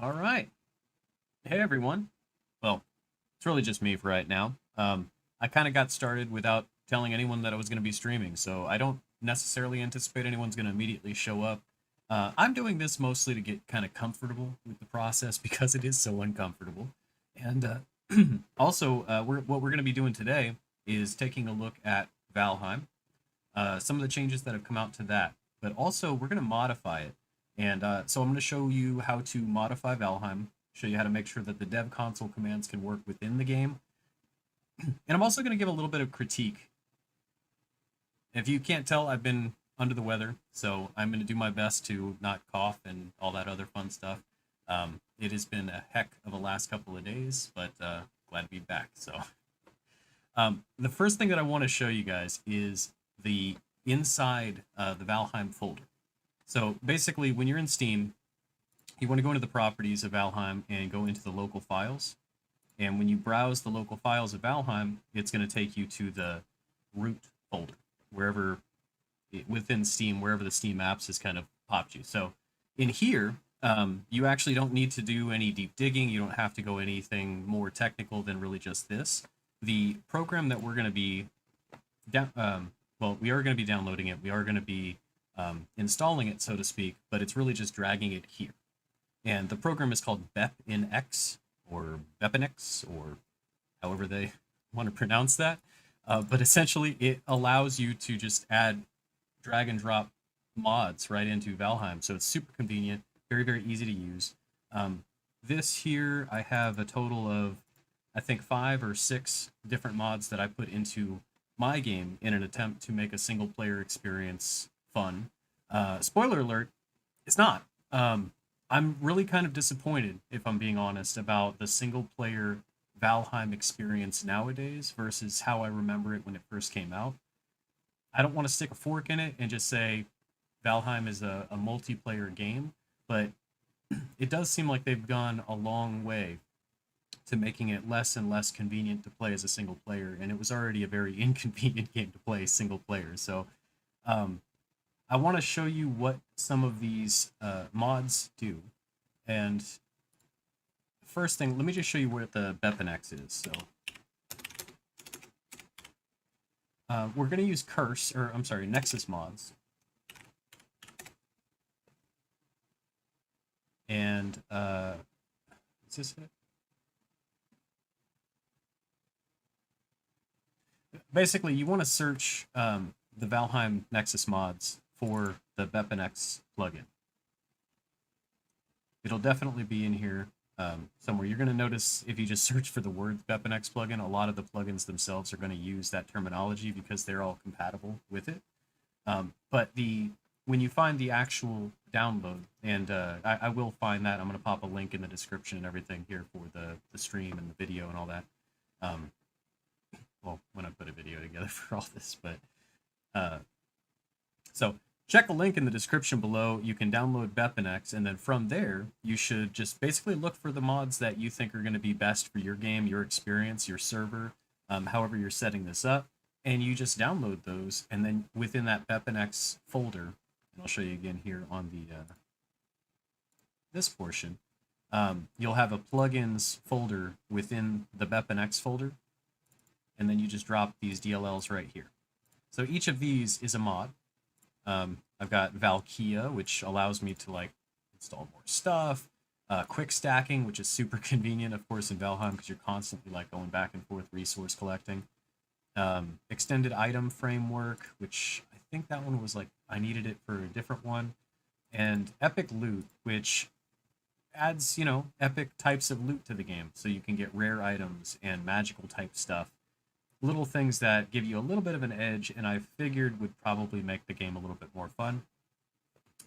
All right. Hey, everyone. Well, it's really just me for right now. I kind of got started without telling anyone that I was going to be streaming, so I don't necessarily anticipate anyone's going to immediately show up. I'm doing this mostly to get kind of comfortable with the process because it is so uncomfortable. And also, what we're going to be doing today is taking a look at Valheim, some of the changes that have come out to that, but also we're going to modify it. And so I'm going to show you how to modify Valheim, show you how to make sure that the dev console commands can work within the game. And I'm also going to give a little bit of critique. If you can't tell, I've been under the weather, so I'm going to do my best to not cough and all that other fun stuff. It has been a heck of a last couple of days, but glad to be back. So the first thing that I want to show you guys is the inside the Valheim folder. So basically, when you're in Steam, you want to go into the properties of Valheim and go into the local files. And when you browse the local files of Valheim, it's going to take you to the root folder, wherever within Steam, wherever the Steam apps has kind of popped you. So in here, you actually don't need to do any deep digging. You don't have to go anything more technical than really just this. The program that we're going to be well, we are going to be downloading it. We are going to be installing it, so to speak, but it's really just dragging it here. And the program is called BepInX or BepInX or however they want to pronounce that. But essentially, it allows you to just add drag and drop mods right into Valheim. So it's super convenient, very, very easy to use. This here, I have a total of, I think, 5 or 6 different mods that I put into my game in an attempt to make a single player experience fun. Spoiler alert, it's not. I'm really kind of disappointed, if I'm being honest, about the single player Valheim experience nowadays versus how I remember it when it first came out. I don't want to stick a fork in it and just say Valheim is a multiplayer game, but it does seem like they've gone a long way to making it less and less convenient to play as a single player, and it was already a very inconvenient game to play single player. So um, I want to show you what some of these mods do. And first thing, let me just show you where the BepInX is. So we're going to use Curse, or I'm sorry, Nexus mods. And is this it? Basically, you want to search the Valheim Nexus mods for the BepInX plugin. It'll definitely be in here somewhere. You're going to notice if you just search for the word BepInX plugin, a lot of the plugins themselves are going to use that terminology because they're all compatible with it. But when you find the actual download, and I will find that, I'm going to pop a link in the description and everything here for the stream and the video and all that. Well, when I put a video together for all this, but so check the link in the description below. You can download BepInX, and then from there, you should just basically look for the mods that you think are going to be best for your game, your experience, your server, however you're setting this up, and you just download those, and then within that BepInX folder, and I'll show you again here on the this portion, you'll have a plugins folder within the BepInX folder, and then you just drop these DLLs right here. So each of these is a mod. I've got Valkia, which allows me to like install more stuff. Quick stacking, which is super convenient, of course, in Valheim because you're constantly like going back and forth resource collecting. Extended item framework, which I think that one was like I needed it for a different one. And epic loot, which adds, epic types of loot to the game, so you can get rare items and magical type stuff, little things that give you a little bit of an edge, and I figured would probably make the game a little bit more fun.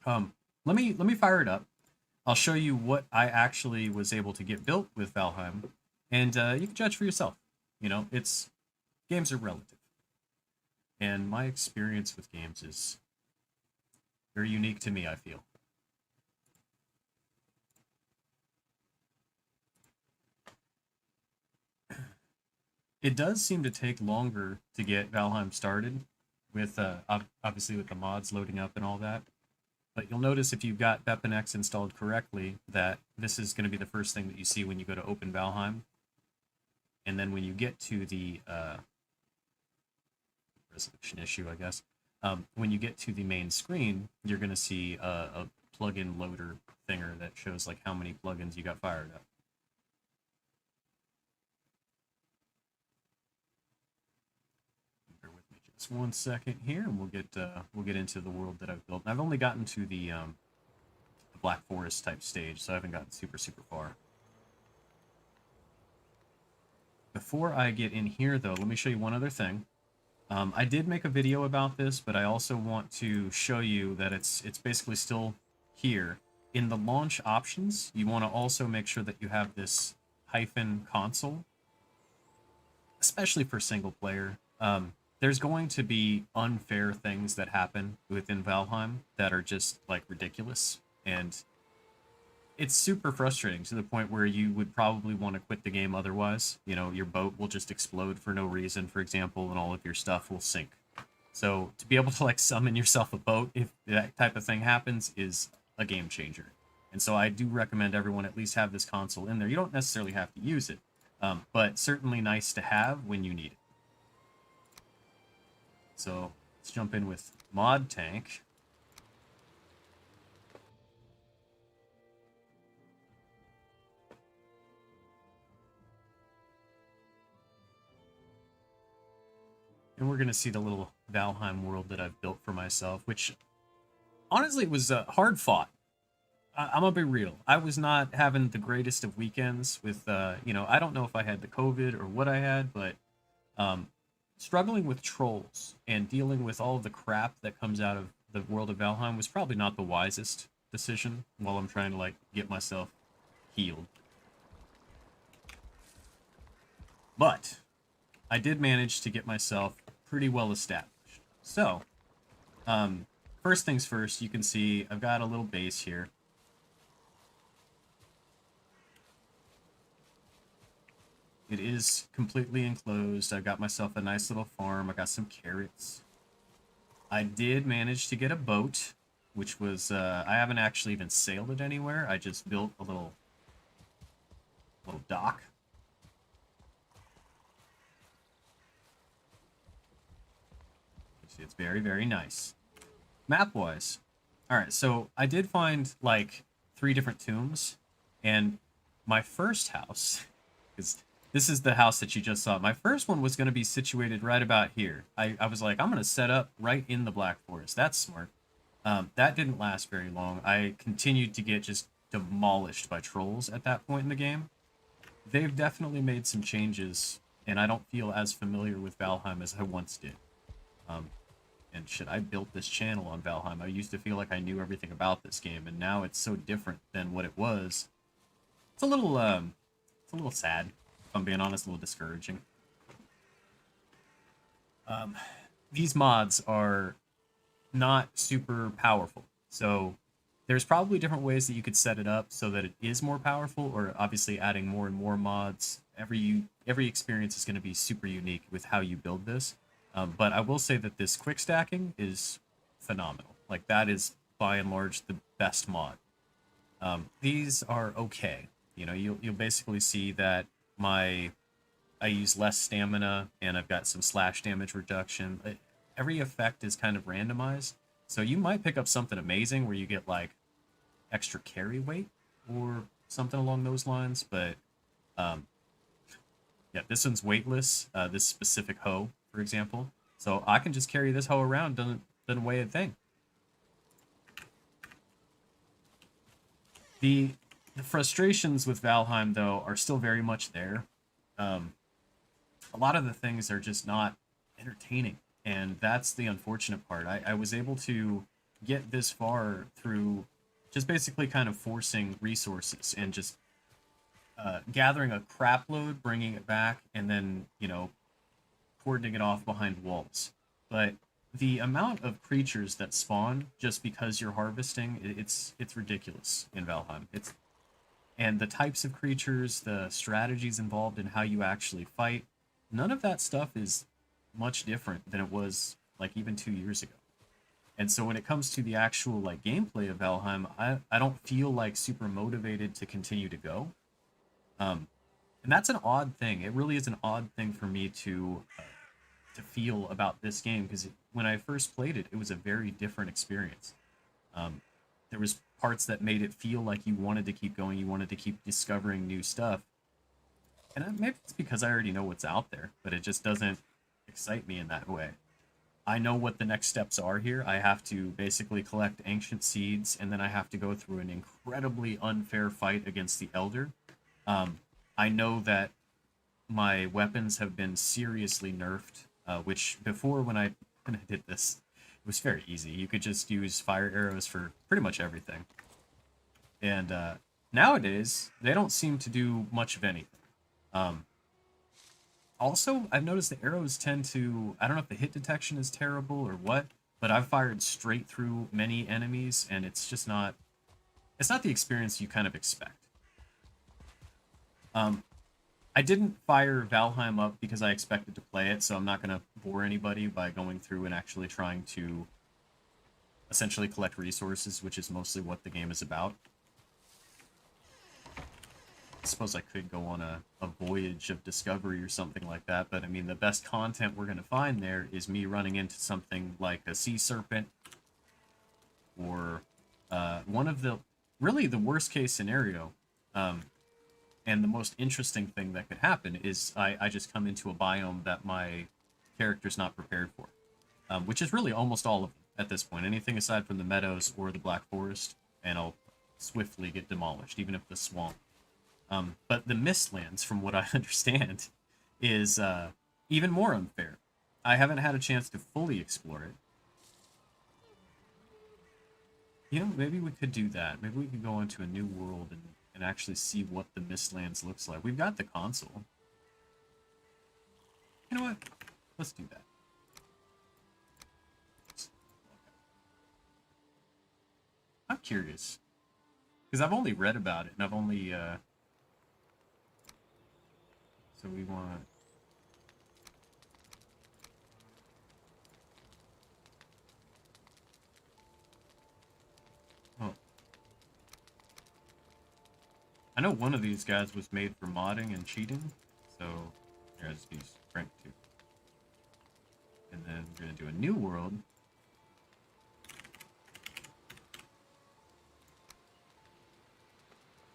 Let me fire it up. I'll show you what I actually was able to get built with Valheim, and you can judge for yourself. It's games are relative, and my experience with games is very unique to me, I feel. It does seem to take longer to get Valheim started with obviously with the mods loading up and all that. But you'll notice if you've got BepInEx installed correctly that this is going to be the first thing that you see when you go to open Valheim. And then when you get to the resolution issue, I guess, when you get to the main screen, you're going to see a plugin loader thinger that shows like how many plugins you got fired up. Bear with me just 1 second here, and we'll get into the world that I've built. And I've only gotten to the Black Forest type stage, so I haven't gotten super far. Before I get in here, though, let me show you one other thing. I did make a video about this, but I also want to show you that it's basically still here. In the launch options, you want to also make sure that you have this -console, especially for single player. There's going to be unfair things that happen within Valheim that are just like ridiculous, and it's super frustrating to the point where you would probably want to quit the game otherwise. You know, your boat will just explode for no reason, for example, and all of your stuff will sink. So to be able to like summon yourself a boat if that type of thing happens is a game changer. And so I do recommend everyone at least have this console in there. You don't necessarily have to use it, but certainly nice to have when you need it. So let's jump in with Mod Tank. And we're going to see the little Valheim world that I've built for myself, which honestly was hard fought. I'm going to be real. I was not having the greatest of weekends with, you know, I don't know if I had the COVID or what I had, but struggling with trolls and dealing with all of the crap that comes out of the world of Valheim was probably not the wisest decision while I'm trying to, like, get myself healed. But I did manage to get myself pretty well established. So, first things first, you can see I've got a little base here. It is completely enclosed. I got myself a nice little farm. I got some carrots. I did manage to get a boat, which was, I haven't actually even sailed it anywhere. I just built a little dock. It's very nice. Map-wise, alright, so I did find, like, 3 different tombs, and my first house, because this is the house that you just saw, my first one was going to be situated right about here. I was like, I'm going to set up right in the Black Forest. That's smart. That didn't last very long. I continued to get just demolished by trolls at that point in the game. They've definitely made some changes, and I don't feel as familiar with Valheim as I once did. And shit, I built this channel on Valheim. I used to feel like I knew everything about this game, and now it's so different than what it was. It's a little sad, if I'm being honest, a little discouraging. These mods are not super powerful, so there's probably different ways that you could set it up so that it is more powerful, or obviously adding more and more mods. Every experience is going to be super unique with how you build this. But I will say that this quick stacking is phenomenal. Like, that is, by and large, the best mod. These are okay. You know, you'll basically see that I use less stamina, and I've got some slash damage reduction. Every effect is kind of randomized. So you might pick up something amazing where you get, like, extra carry weight or something along those lines. But, yeah, this one's weightless, this specific hoe, for example. So I can just carry this hoe around, doesn't weigh a thing. The frustrations with Valheim, though, are still very much there. A lot of the things are just not entertaining, and that's the unfortunate part. I was able to get this far through just basically kind of forcing resources and just gathering a crap load, bringing it back, and then, you know, cordoning it off behind walls. But the amount of creatures that spawn just because you're harvesting, it's ridiculous in Valheim. And the types of creatures, the strategies involved in how you actually fight, none of that stuff is much different than it was like even 2 years ago. And so when it comes to the actual like gameplay of Valheim, I don't feel like super motivated to continue to go. Um, and that's an odd thing. It really is an odd thing for me to feel about this game because when I first played it, it was a very different experience. Um, there was parts that made it feel like you wanted to keep going, you wanted to keep discovering new stuff. And maybe it's because I already know what's out there, but it just doesn't excite me in that way. I know what the next steps are here. I have to basically collect ancient seeds, and then I have to go through an incredibly unfair fight against the Elder. Um, I know that my weapons have been seriously nerfed, which before when I did this, it was very easy. You could just use fire arrows for pretty much everything. And nowadays, they don't seem to do much of anything. Um, Also, I've noticed the arrows tend to, I don't know if the hit detection is terrible or what, but I've fired straight through many enemies, and it's just not, it's not the experience you kind of expect. Um, I didn't fire Valheim up because I expected to play it, so I'm not going to bore anybody by going through and actually trying to essentially collect resources, which is mostly what the game is about. I suppose I could go on a voyage of discovery or something like that, but I mean, the best content we're going to find there is me running into something like a sea serpent or one of the, really the worst case scenario, and the most interesting thing that could happen is I just come into a biome that my character's not prepared for, which is really almost all of them at this point. Anything aside from the meadows or the Black Forest, and I'll swiftly get demolished, even if the swamp. But the Mistlands, from what I understand, is even more unfair. I haven't had a chance to fully explore it. You know, maybe we could do that. Maybe we could go into a new world and actually see what the Mistlands looks like. We've got the console. You know what? Let's do that. I'm curious. Because I've only read about it, and I've only... So we want... Oh. I know one of these guys was made for modding and cheating, so here, let's use Frank too. And then we're going to do a new world.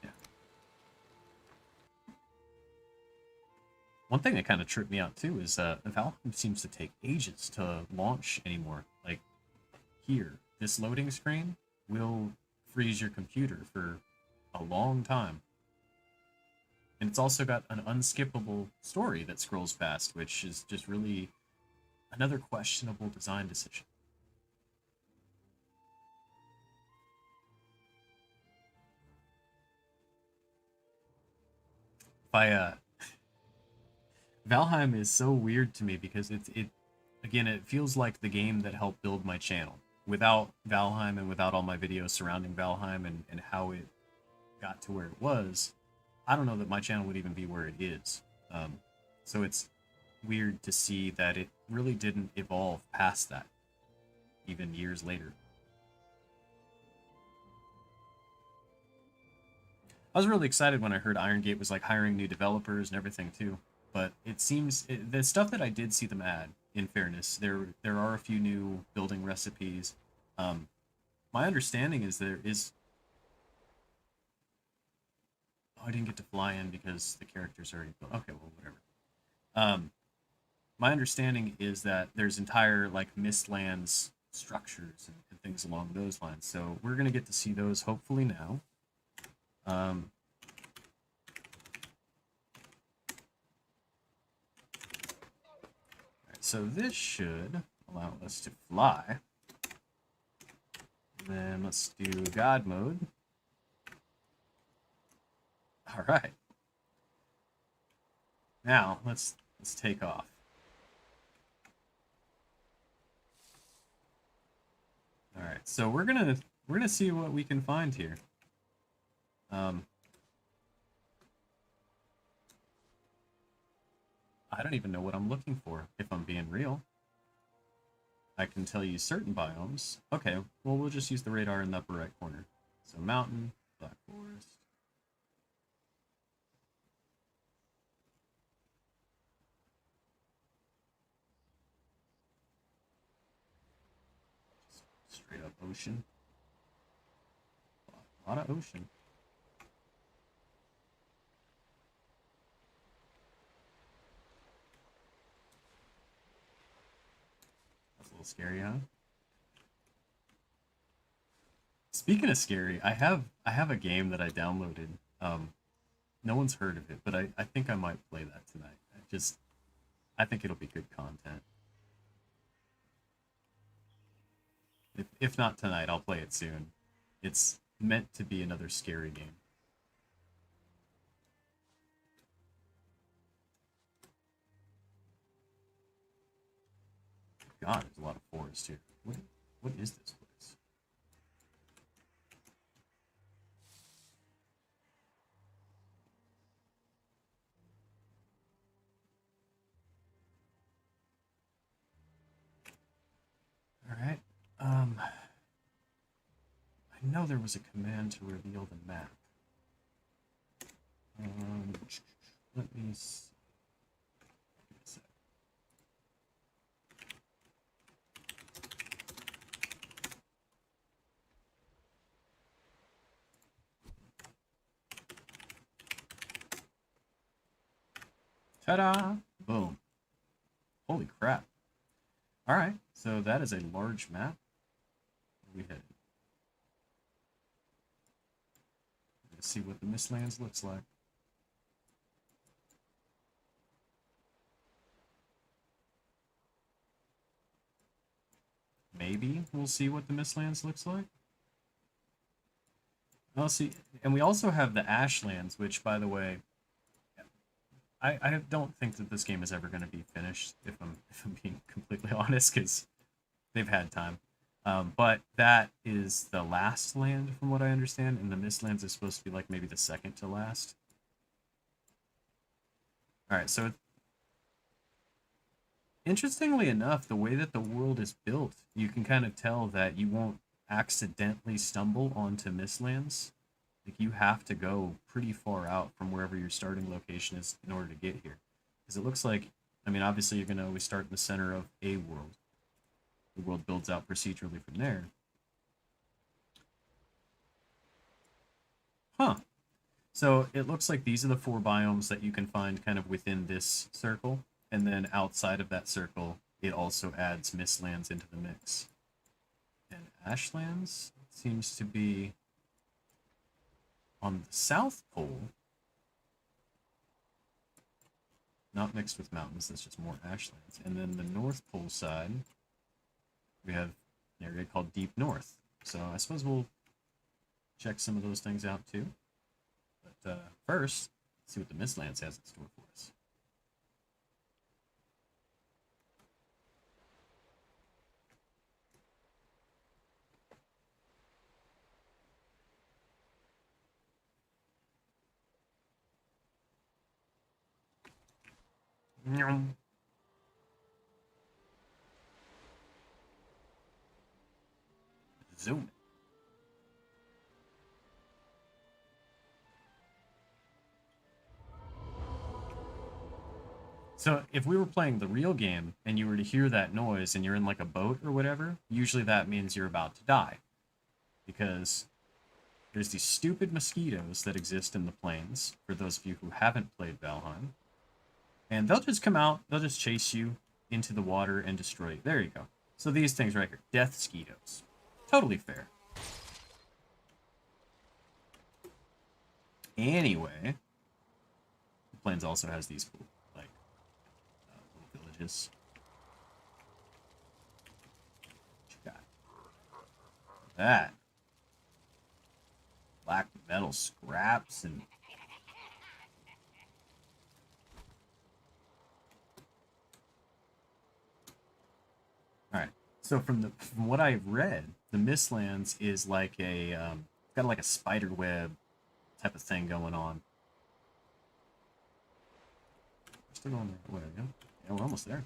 Yeah. One thing that kind of tripped me out too is Valheim seems to take ages to launch anymore. Like here, this loading screen will freeze your computer for a long time. And it's also got an unskippable story that scrolls past, which is just really another questionable design decision. If I Valheim is so weird to me because it again, it feels like the game that helped build my channel. Without Valheim and without all my videos surrounding Valheim and how it got to where it was, I don't know that my channel would even be where it is. So it's weird to see that it really didn't evolve past that, even years later. I was really excited when I heard Iron Gate was like hiring new developers and everything too. But it seems the stuff that I did see them add, in fairness, there are a few new building recipes. Um, my understanding is there is. Oh, I didn't get to fly in because the character's already built. Okay, well, whatever. Um, my understanding is that there's entire like Mistlands structures and things along those lines. So we're gonna get to see those hopefully now. Um, So this should allow us to fly. And then let's do God mode. All right. Now let's take off. All right. So we're gonna see what we can find here. I don't even know what I'm looking for, if I'm being real. I can tell you certain biomes. Okay, well, we'll just use the radar in the upper right corner. So mountain, black forest. Just straight up ocean. A lot of ocean. That's a little scary, huh? Speaking of scary, I have a game that I downloaded. No one's heard of it, but I think I might play that tonight. I think it'll be good content. If not tonight, I'll play it soon. It's meant to be another scary game. God, there's a lot of forest here. What is this place? All right. I know there was a command to reveal the map. Let me see. Give me a sec. Ta-da! Boom. Holy crap. Alright, so that is a large map. We head. Let's see what the Mistlands looks like. Maybe we'll see what the Mistlands looks like. I'll see. And we also have the Ashlands, which, by the way, I don't think that this game is ever going to be finished, if I'm being completely honest, because they've had time. But that is the last land, from what I understand, and the Mistlands is supposed to be like maybe the second to last. Alright, so interestingly enough, the way that the world is built, you can kind of tell that you won't accidentally stumble onto Mistlands. Like, you have to go pretty far out from wherever your starting location is in order to get here. Because it looks like, I mean, obviously you're going to always start in the center of a world. The world builds out procedurally from there. Huh. So it looks like these are the 4 biomes that you can find kind of within this circle. And then outside of that circle, it also adds Mistlands into the mix. And Ashlands seems to be on the South Pole. Not mixed with mountains, that's just more Ashlands. And then the North Pole side, we have an area called Deep North. So I suppose we'll check some of those things out too. But first, let's see what the Mistlands has in store for us. Zoom. So if we were playing the real game and you were to hear that noise and you're in like a boat or whatever, usually that means you're about to die. Because there's these stupid mosquitoes that exist in the plains, for those of you who haven't played Valheim. And they'll just come out, they'll just chase you into the water and destroy you. There you go. So these things right here, death mosquitoes. Totally fair. Anyway, the plains also has these cool, like, little villages. What you got? That. Black metal scraps and... Alright, so from what I've read, the Mistlands is like a, got like a spider web type of thing going on. We're still going the right way, yeah? Yeah, we're almost there. Alright, so from what I've read, the Mistlands is like a, got like a spider web type of thing going on. We're still going the right way, yeah? Yeah, we're almost there. We're still going the right way, yeah? Yeah, we're almost there.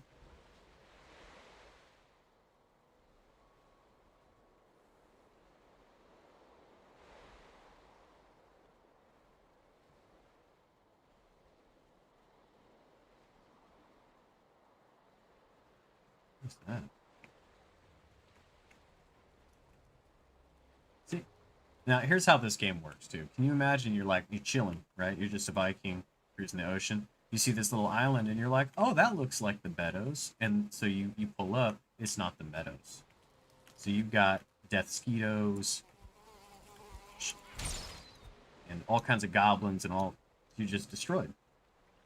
What's that? See, now here's how this game works too. Can you imagine you're chilling, right? You're just a Viking cruising the ocean. You see this little island and you're like, oh, that looks like the meadows. And so you pull up, it's not the meadows. So you've got death skeetos and all kinds of goblins and all you just destroyed.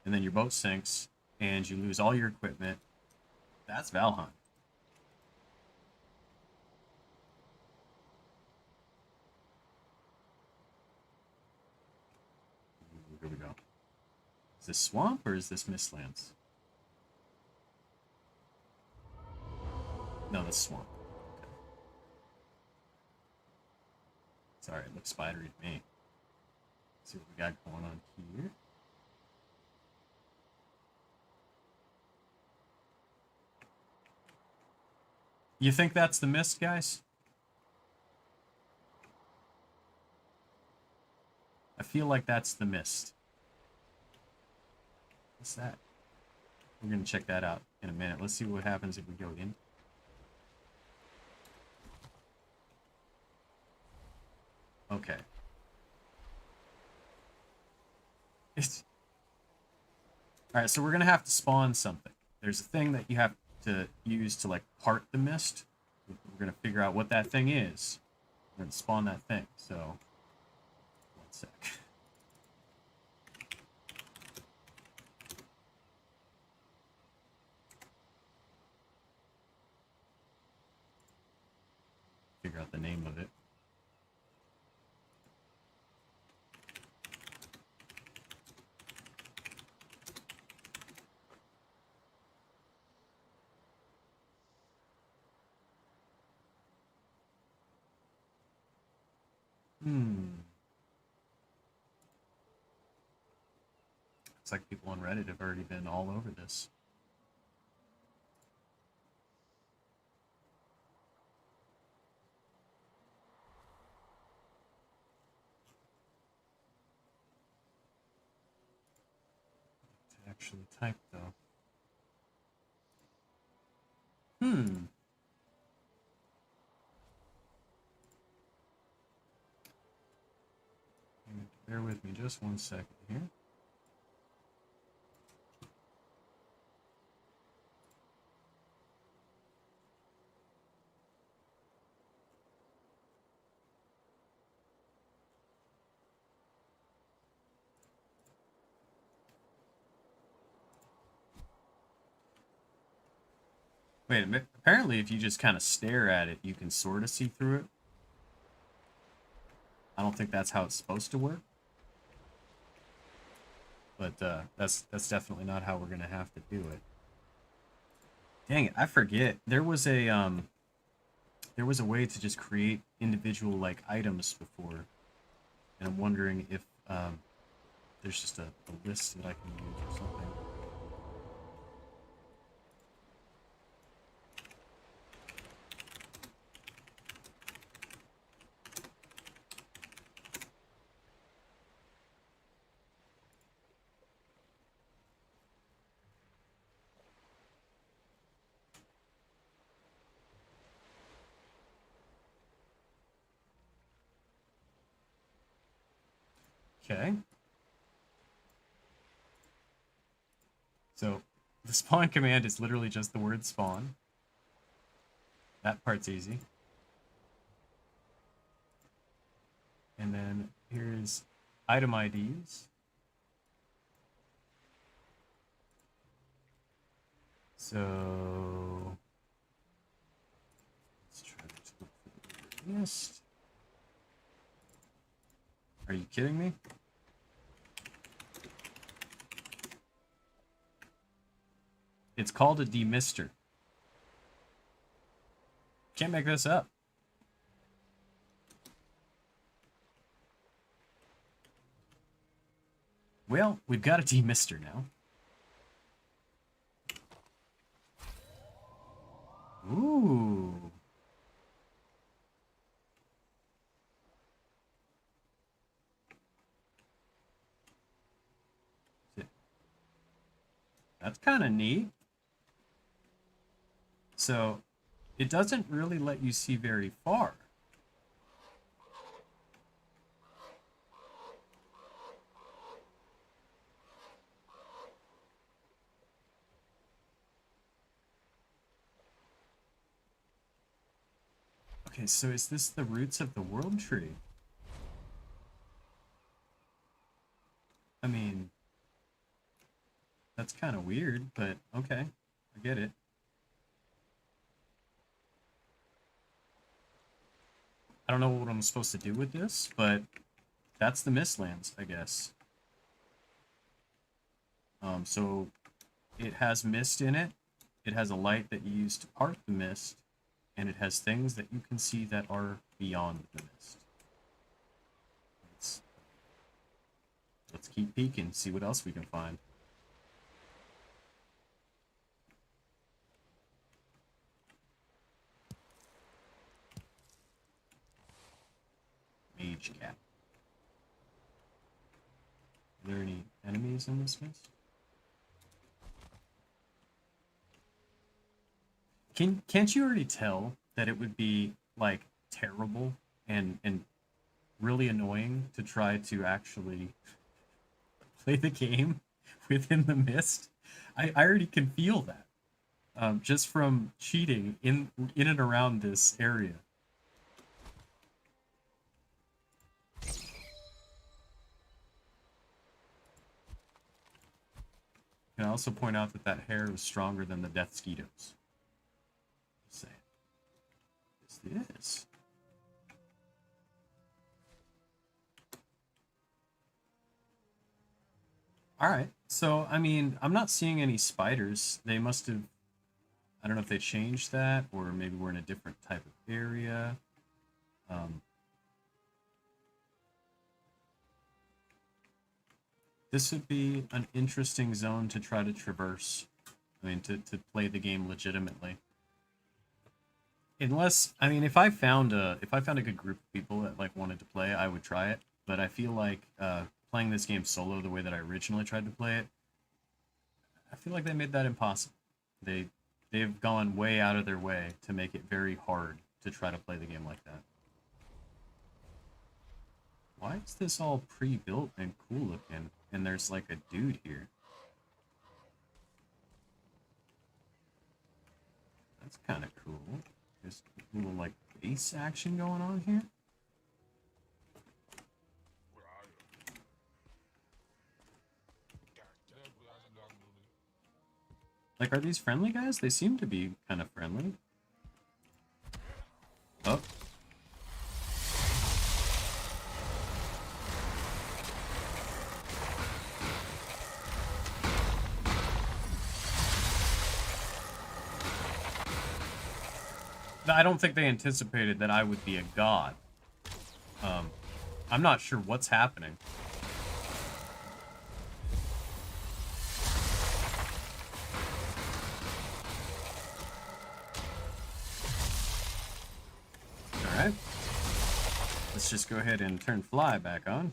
And then your boat sinks and you lose all your equipment. That's Valheim. Here we go. Is this swamp or is this Mistlands? No, that's swamp. Okay. Sorry, it looks spidery to me. Let's see what we got going on here. You think that's the mist, guys? I feel like that's the mist. What's that? We're going to check that out in a minute. Let's see what happens if we go in. Okay. Alright, so we're going to have to spawn something. There's a thing that you have to use to, like, part the mist. We're going to figure out what that thing is. We're going to spawn that thing. So, 1 sec. Figure out the name of it. Looks like people on Reddit have already been all over this. To actually type though. Bear with me just 1 second here. Wait a minute. Apparently, if you just kind of stare at it, you can sort of see through it. I don't think that's how it's supposed to work. But that's definitely not how we're gonna have to do it. Dang it, I forget. There was a way to just create individual like items before, and I'm wondering if there's just a list that I can use or something. Okay. So the spawn command is literally just the word spawn. That part's easy. And then here's item IDs. So let's try to look for the list. Are you kidding me? It's called a demister. Can't make this up. Well, we've got a demister now. Ooh. That's kind of neat. So it doesn't really let you see very far. Okay, so is this the roots of the world tree? I mean, that's kind of weird, but okay, I get it. I don't know what I'm supposed to do with this, but that's the Mistlands, I guess. So it has mist in it. It has a light that you use to part the mist, and it has things that you can see that are beyond the mist. Let's, let's keep peeking, see what else we can find. Mage cap. Are there any enemies in this mist? Can't you already tell that it would be like terrible and really annoying to try to actually play the game within the mist? I already can feel that just from cheating in and around this area. Can I also point out that that hair is stronger than the death skeetos? Just saying. Yes, it is. All right. So, I mean, I'm not seeing any spiders. They must have, I don't know if they changed that or maybe we're in a different type of area. Um, this would be an interesting zone to try to traverse. I mean, to play the game legitimately. Unless, I mean, if I found a good group of people that like wanted to play, I would try it. But I feel like playing this game solo the way that I originally tried to play it, I feel like they made that impossible. They they've gone way out of their way to make it very hard to try to play the game like that. Why is this all pre-built and cool looking? And there's like a dude here. That's kind of cool. There's a little like base action going on here. Like, are these friendly guys? They seem to be kind of friendly. Oh. I don't think they anticipated that I would be a god. I'm not sure what's happening. Alright. Let's just go ahead and turn fly back on.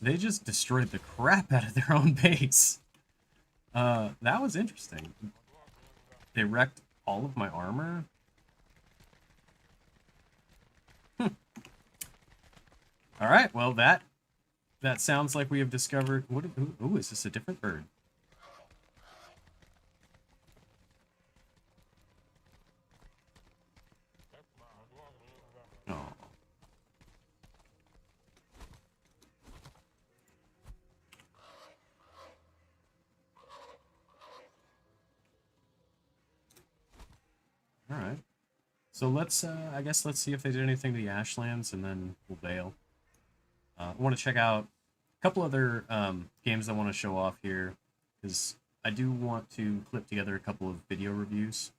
They just destroyed the crap out of their own base. That was interesting. They wrecked all of my armor. All right, well that sounds like we have discovered. What? Ooh, is this a different bird? Oh. All right. So let's, I guess let's see if they did anything to the Ashlands, and then we'll bail. I want to check out a couple other games I want to show off here, because I do want to clip together a couple of video reviews.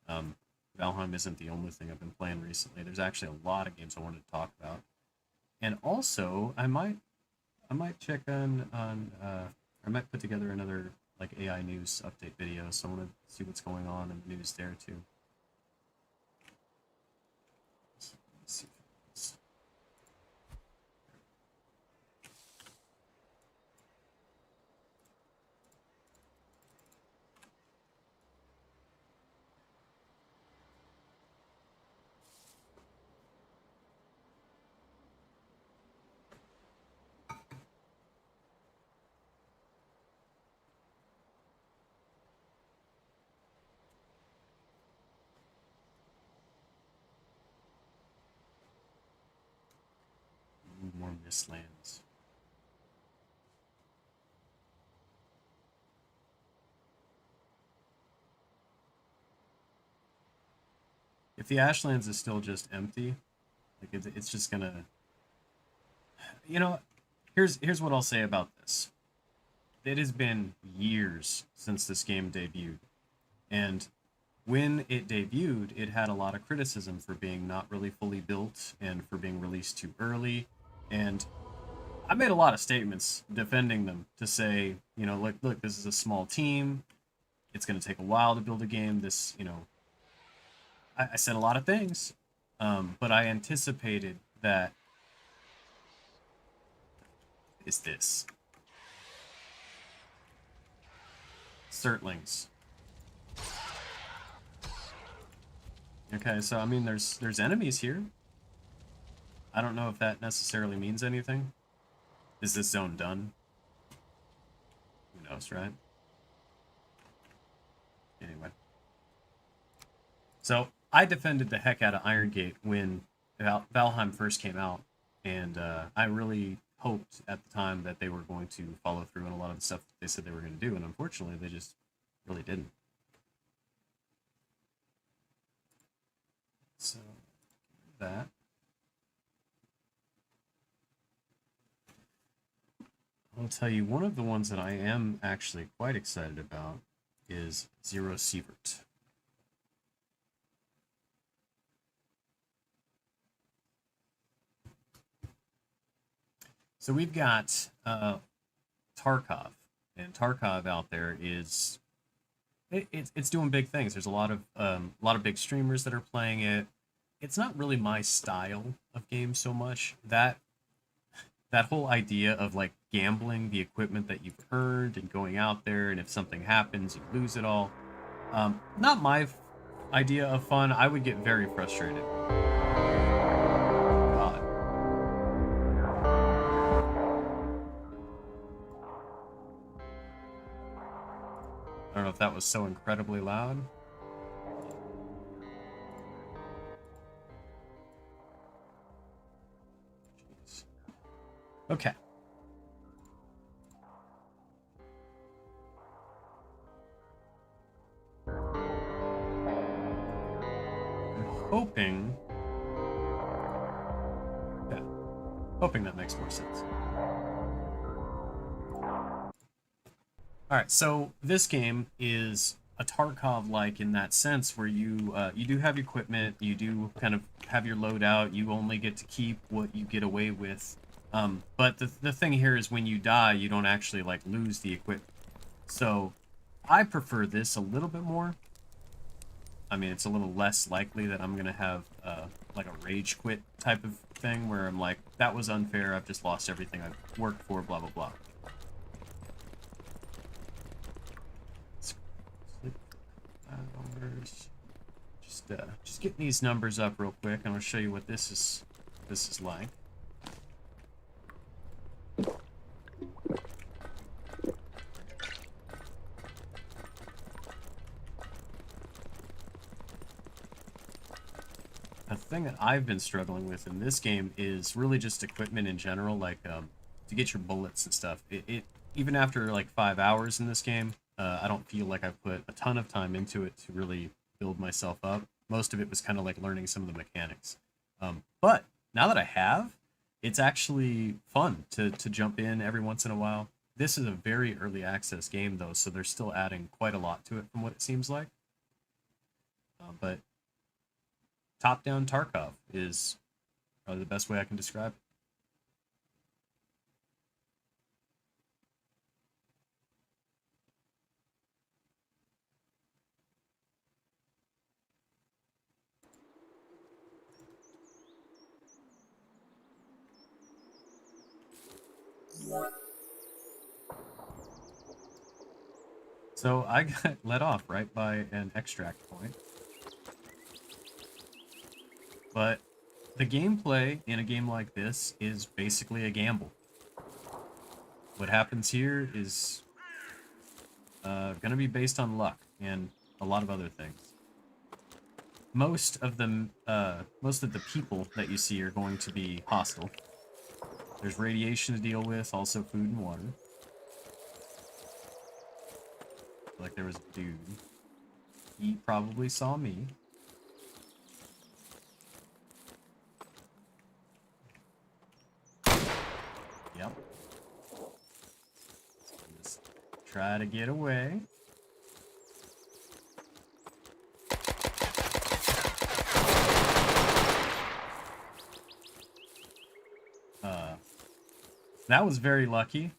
Valheim isn't the only thing I've been playing recently. There's actually a lot of games I wanted to talk about. And also, I might check I might put together another like AI news update video, so I want to see what's going on in the news there too. Mistlands. If the Ashlands is still just empty, like it's just gonna, you know, here's what I'll say about this. It has been years since this game debuted, and when it debuted, it had a lot of criticism for being not really fully built and for being released too early. And I made a lot of statements defending them to say, you know, look, this is a small team. It's going to take a while to build a game. This, you know, I said a lot of things, but I anticipated that is this. Certlings. Okay, so I mean, there's enemies here. I don't know if that necessarily means anything. Is this zone done? Who knows, right? Anyway. So, I defended the heck out of Iron Gate when Valheim first came out, and I really hoped at the time that they were going to follow through on a lot of the stuff that they said they were going to do, and unfortunately, they just really didn't. So, that. I'll tell you, one of the ones that I am actually quite excited about is Zero Sievert. So we've got Tarkov, and Tarkov out there is it's doing big things. There's a lot of big streamers that are playing it. It's not really my style of game so much. That whole idea of like gambling the equipment that you've earned and going out there, and if something happens, you lose it all. Not my idea of fun. I would get very frustrated. God. I don't know if that was so incredibly loud. Jeez. Okay. Hoping, yeah, hoping that makes more sense. All right, so this game is a Tarkov-like in that sense, where you do have equipment, you do kind of have your loadout, you only get to keep what you get away with. But the thing here is when you die, you don't actually like lose the equipment. So I prefer this a little bit more. I mean, it's a little less likely that I'm going to have like a rage quit type of thing where I'm like, that was unfair, I've just lost everything I've worked for, blah, blah, blah. Just getting these numbers up real quick, and I'll show you what this is like. A thing that I've been struggling with in this game is really just equipment in general, like to get your bullets and stuff. It even after like 5 hours in this game, I don't feel like I've put a ton of time into it to really build myself up. Most of it was kind of like learning some of the mechanics. But now that I have, it's actually fun to jump in every once in a while. This is a very early access game though, so they're still adding quite a lot to it from what it seems like. But top-down Tarkov is probably the best way I can describe it. So I got let off right by an extract point. But the gameplay in a game like this is basically a gamble. What happens here is going to be based on luck and a lot of other things. Most of the people that you see are going to be hostile. There's radiation to deal with, also food and water. Like there was a dude. He probably saw me. Yep. Just try to get away. That was very lucky.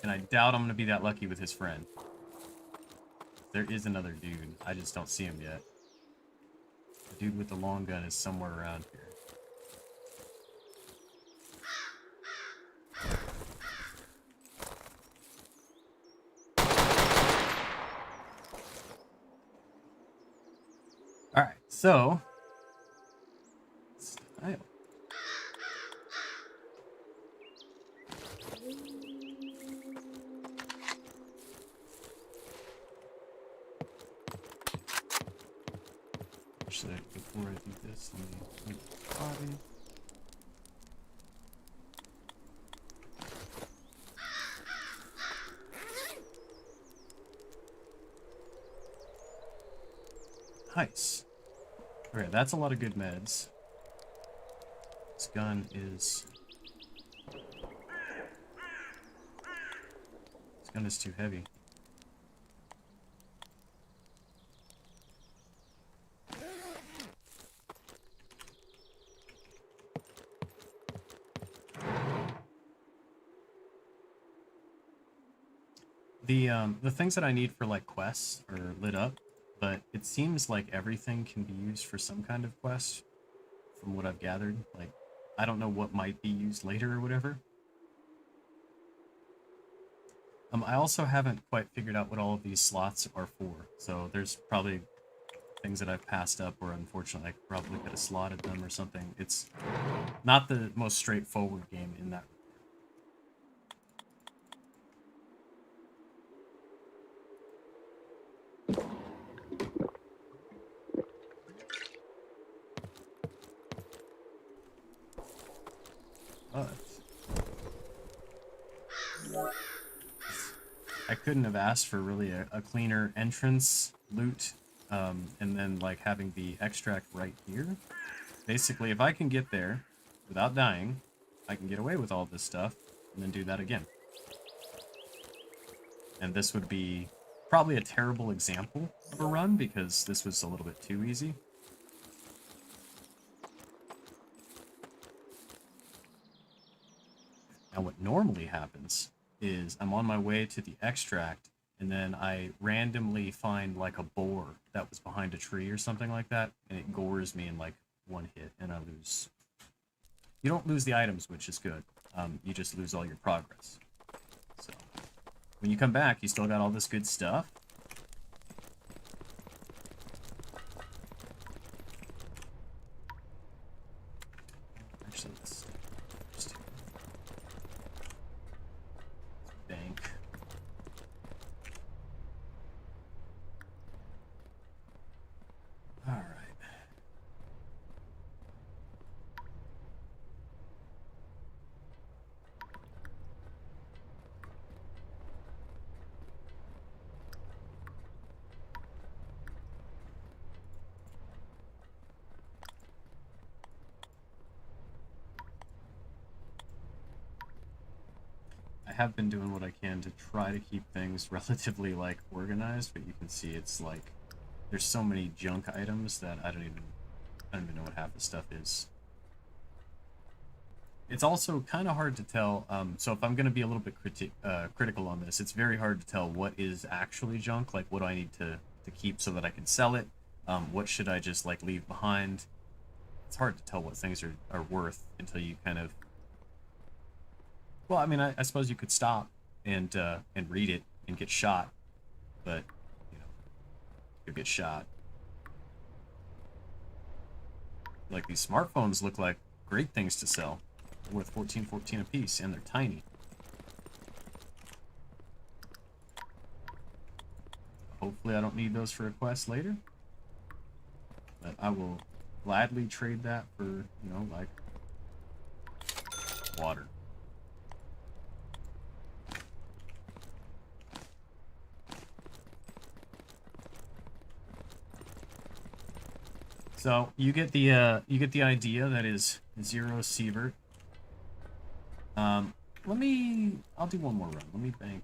And I doubt I'm going to be that lucky with his friend. There is another dude. I just don't see him yet. The dude with the long gun is somewhere around here. Alright, so... Style. Actually, before I do this, let me make the body. Nice. Okay, that's a lot of good meds. This gun is... This gun is too heavy. The things that I need for like quests are lit up, but it seems like everything can be used for some kind of quest from what I've gathered. Like, I don't know what might be used later or whatever. I also haven't quite figured out what all of these slots are for, so there's probably things that I've passed up where unfortunately I probably could have slotted them or something. It's not the most straightforward game in that. But I couldn't have asked for really a cleaner entrance loot, and then like having the extract right here. Basically, if I can get there without dying, I can get away with all this stuff and then do that again. And this would be probably a terrible example of a run because this was a little bit too easy. Now what normally happens is I'm on my way to the extract and then I randomly find like a boar that was behind a tree or something like that, and it gores me in like one hit and I lose. You don't lose the items, which is good. You just lose all your progress. So when you come back, you still got all this good stuff. Actually, let's just bank. All right. I have been doing what I can to try to keep things relatively like organized, but you can see it's like there's so many junk items that I don't even know what half the stuff is. It's also kind of hard to tell. So if I'm going to be a little bit critical on this, it's very hard to tell what is actually junk. Like, what do I need to keep so that I can sell it? What should I just like leave behind? It's hard to tell what things are worth until you kind of. Well, I mean, I suppose you could stop and read it and get shot, but you know, you'll get shot. Like, these smartphones look like great things to sell. They're worth $14.14 a piece, and they're tiny. Hopefully I don't need those for a quest later. But I will gladly trade that for, you know, like water. So you get the idea that is 0 Sievert. I'll do one more run. Let me bank.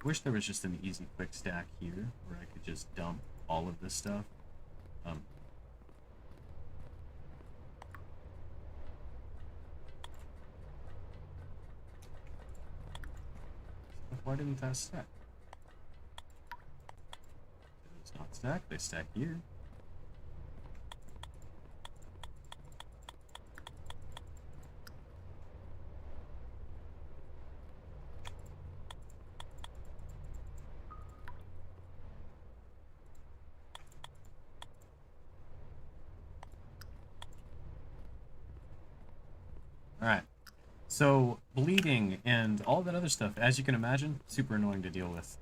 Wish there was just an easy quick stack here where I could just dump all of this stuff. Why didn't that stack? It's not stacked, they stack here. Alright, so bleeding and all that other stuff, as you can imagine, super annoying to deal with.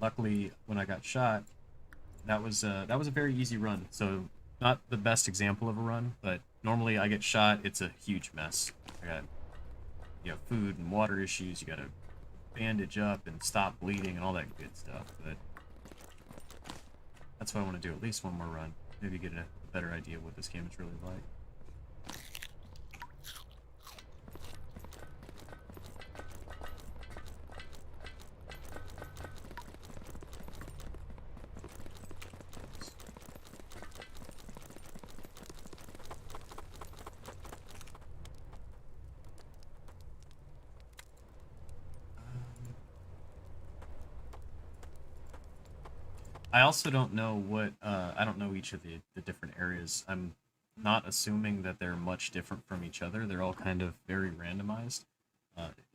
Luckily, when I got shot, that was a very easy run. So not the best example of a run, but normally I get shot, it's a huge mess. I got food and water issues, you gotta bandage up and stop bleeding and all that good stuff, but that's what I want to do, at least one more run. Maybe get a better idea of what this game is really like. I also don't know what, I don't know each of the different areas. I'm not assuming that they're much different from each other. They're all kind of very randomized.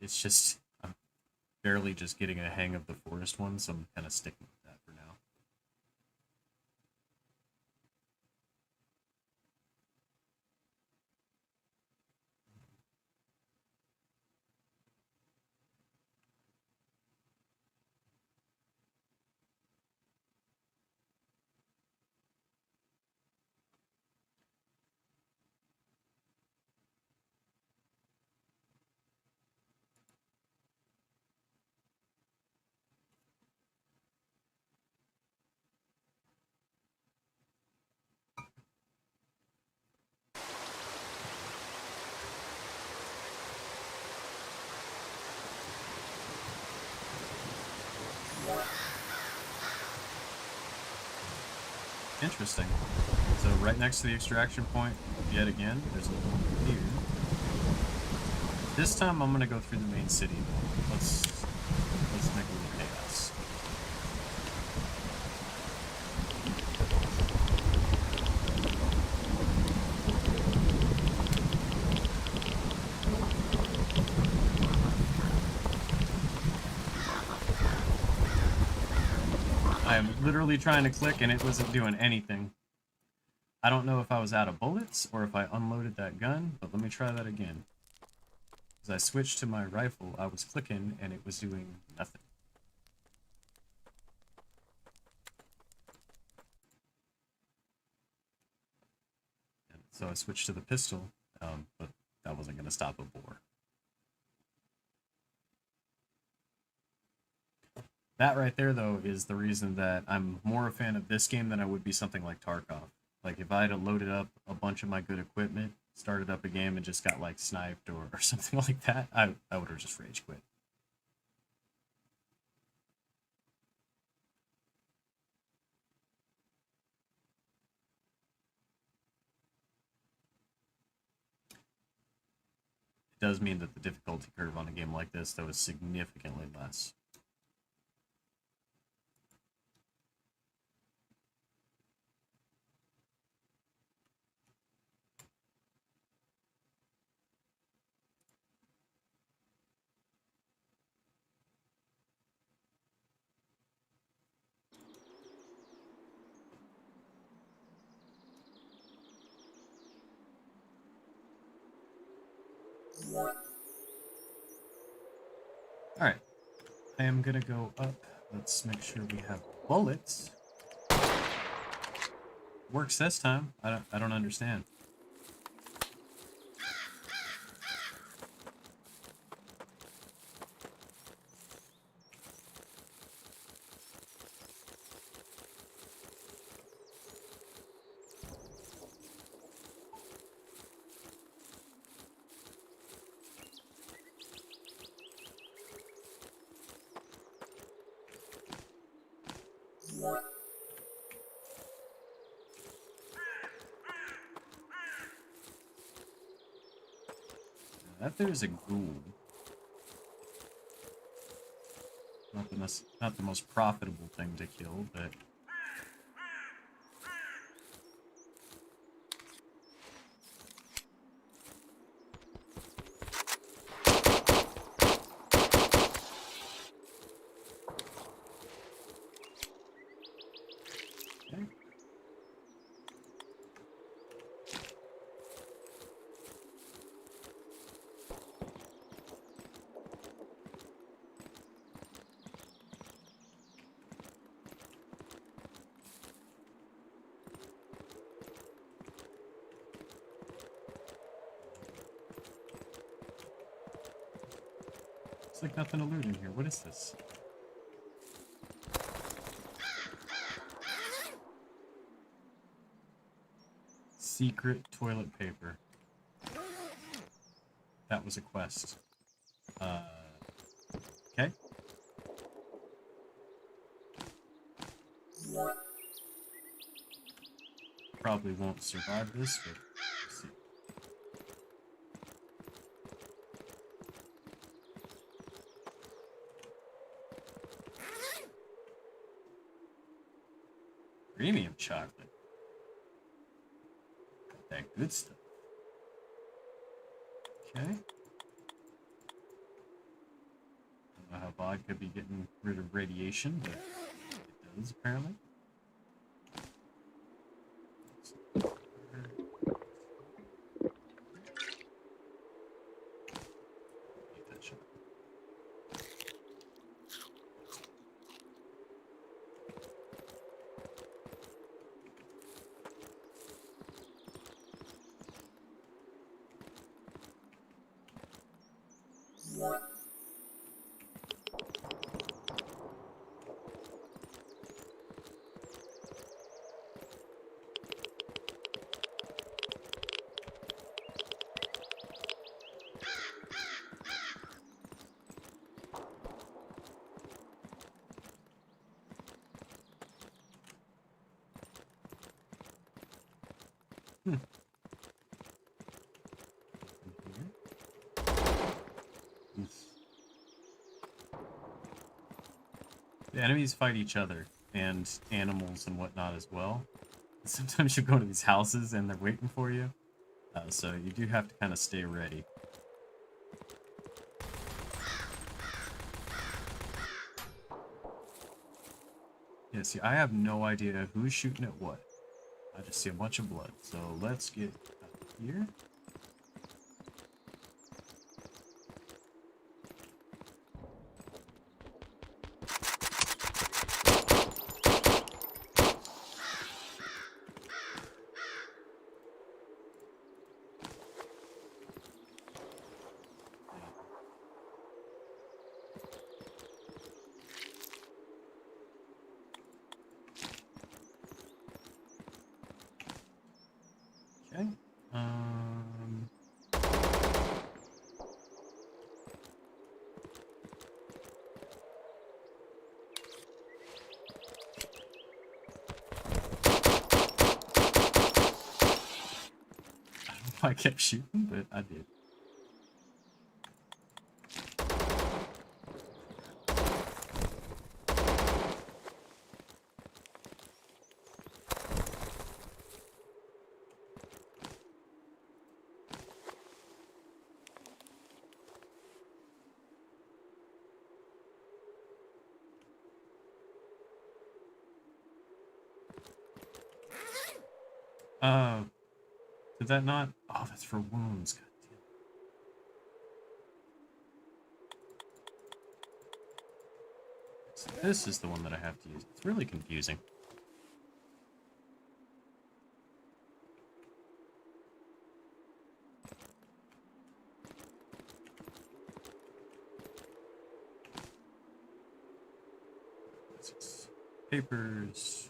It's just, I'm barely just getting a hang of the forest one, so I'm kind of sticking with that for now. Interesting. So right next to the extraction point, yet again, there's a little here. This time I'm gonna go through the main city. Let's make a little chaos. I am literally trying to click and it wasn't doing anything. I don't know if I was out of bullets or if I unloaded that gun, but let me try that again. As I switched to my rifle, I was clicking and it was doing nothing. And so I switched to the pistol, but that wasn't going to stop a boar. That right there, though, is the reason that I'm more a fan of this game than I would be something like Tarkov. Like, if I had loaded up a bunch of my good equipment, started up a game, and just got, like, sniped or something like that, I would have just rage quit. It does mean that the difficulty curve on a game like this, though, is significantly less. Alright, I am gonna go up Let's make sure we have bullets. Works this time. I don't understand. That there's a ghoul. Not the most profitable thing to kill, but okay. It's like nothing to loot in here. What is this? Secret toilet paper. That was a quest. Okay. Probably won't survive this, but let's see. Premium chocolate. Got that good stuff. Okay. Don't know how Bod could be getting rid of radiation, but it does apparently. The enemies fight each other and animals and whatnot as well. Sometimes you go to these houses and they're waiting for you, so you do have to kind of stay ready. Yeah, see, I have no idea who's shooting at what. I just see a bunch of blood. So let's get up here. Okay. I don't know why I kept shooting, but I did. Did that not? Oh, that's for wounds. God damn. This is the one that I have to use. It's really confusing. Papers.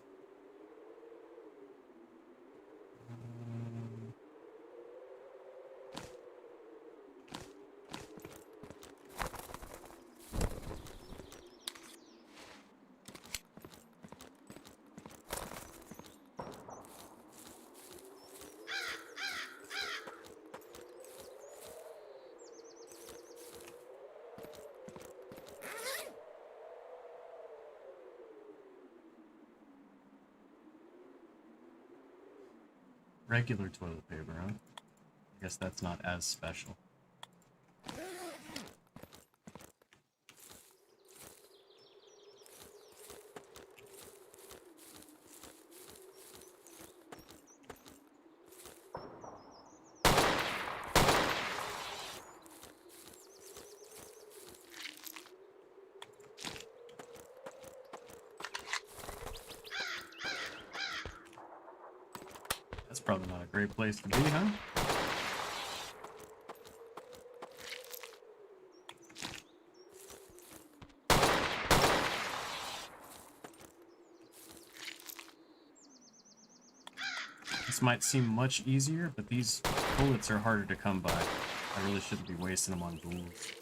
Regular toilet paper, huh? I guess that's not as special. That's probably not a great place to be, huh? This might seem much easier, but these bullets are harder to come by. I really shouldn't be wasting them on ghouls.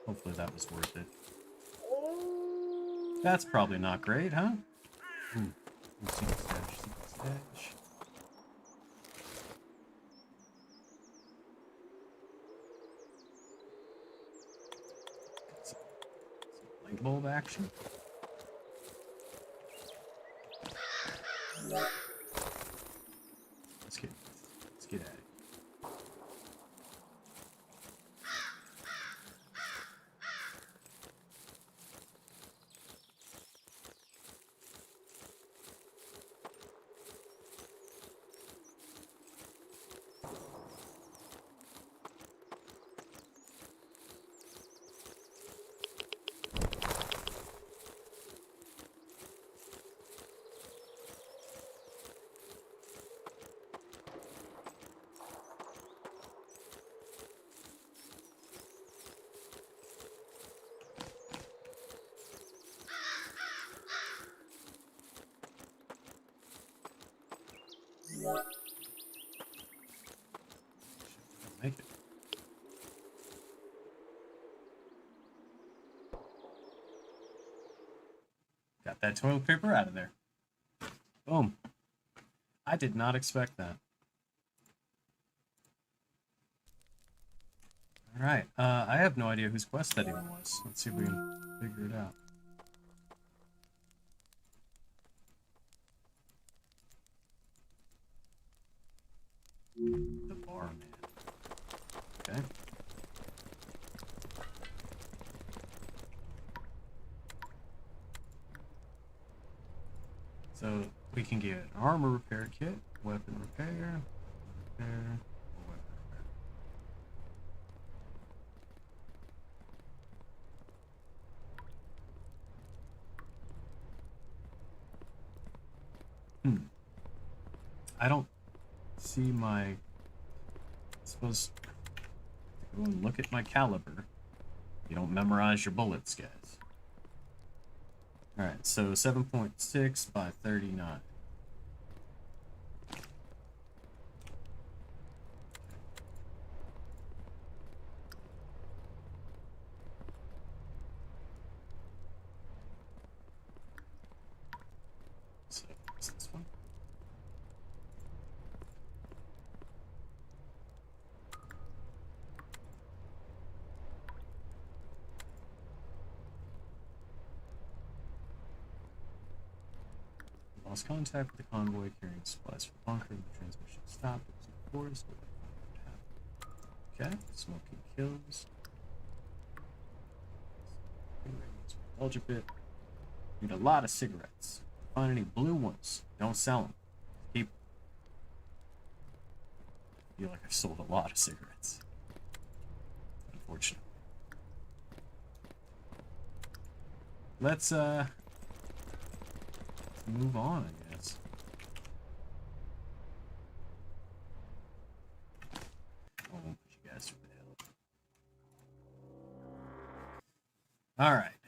Hopefully that was worth it. That's probably not great, huh? Secret stash. Some light bulb action. Let's get at it. Make it. Got that toilet paper out of there. Boom. I did not expect that. Alright, I have no idea whose quest that even was. Let's see if we can figure it out. The barman. Okay. So we can get an armor repair kit, weapon repair, or weapon repair. I don't see my... I suppose go and look at my caliber. You don't memorize your bullets, guys. Alright, so 7.6 by 39. So, what's this one? Lost contact with the convoy carrying supplies for the bunker. The transmission stopped. It was in the forest. Okay, smoking kills. Indulge a bit. Need a lot of cigarettes. Find any blue ones. Don't sell them. Keep. feel like I've sold a lot of cigarettes. Unfortunately. Let's move on, I guess. I won't put you guys through the hill. Alright.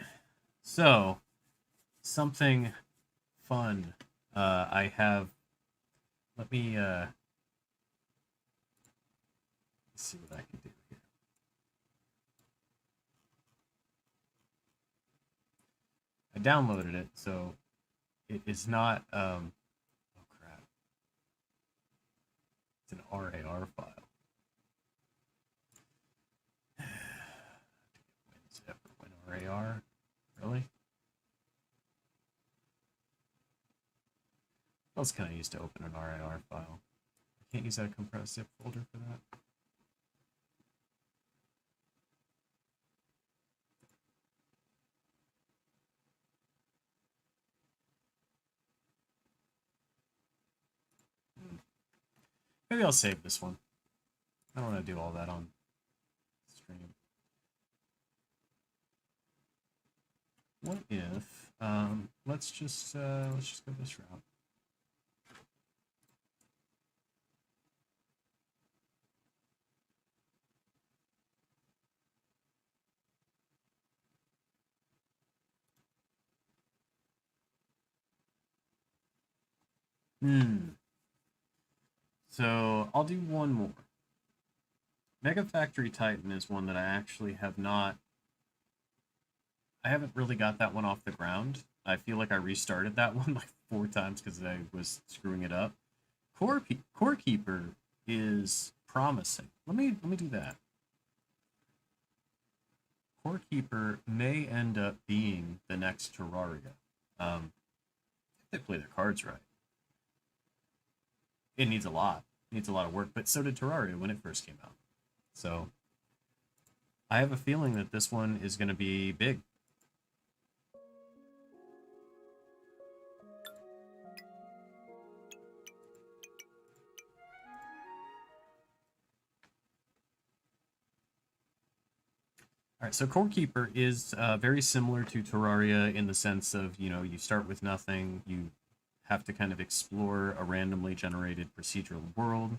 So, something fun. I have... Let me, let's see what I can do here. I downloaded it, so it is not, oh crap. It's an RAR file. WinZip or WinRAR? Really? What else can I use to open an RAR file? I can't use that compressed zip folder for that. Maybe I'll save this one. I don't want to do all that on stream. What if let's just go this route. So I'll do one more. Megafactory Titan is one that I actually have not... I haven't really got that one off the ground. I feel like I restarted that one like 4 times because I was screwing it up. Core Keeper is promising. Let me do that. Core Keeper may end up being the next Terraria. If they play their cards right. It needs a lot. It needs a lot of work, but so did Terraria when it first came out. So I have a feeling that this one is going to be big. All right, so Core Keeper is very similar to Terraria in the sense of, you know, you start with nothing, you have to kind of explore a randomly generated procedural world.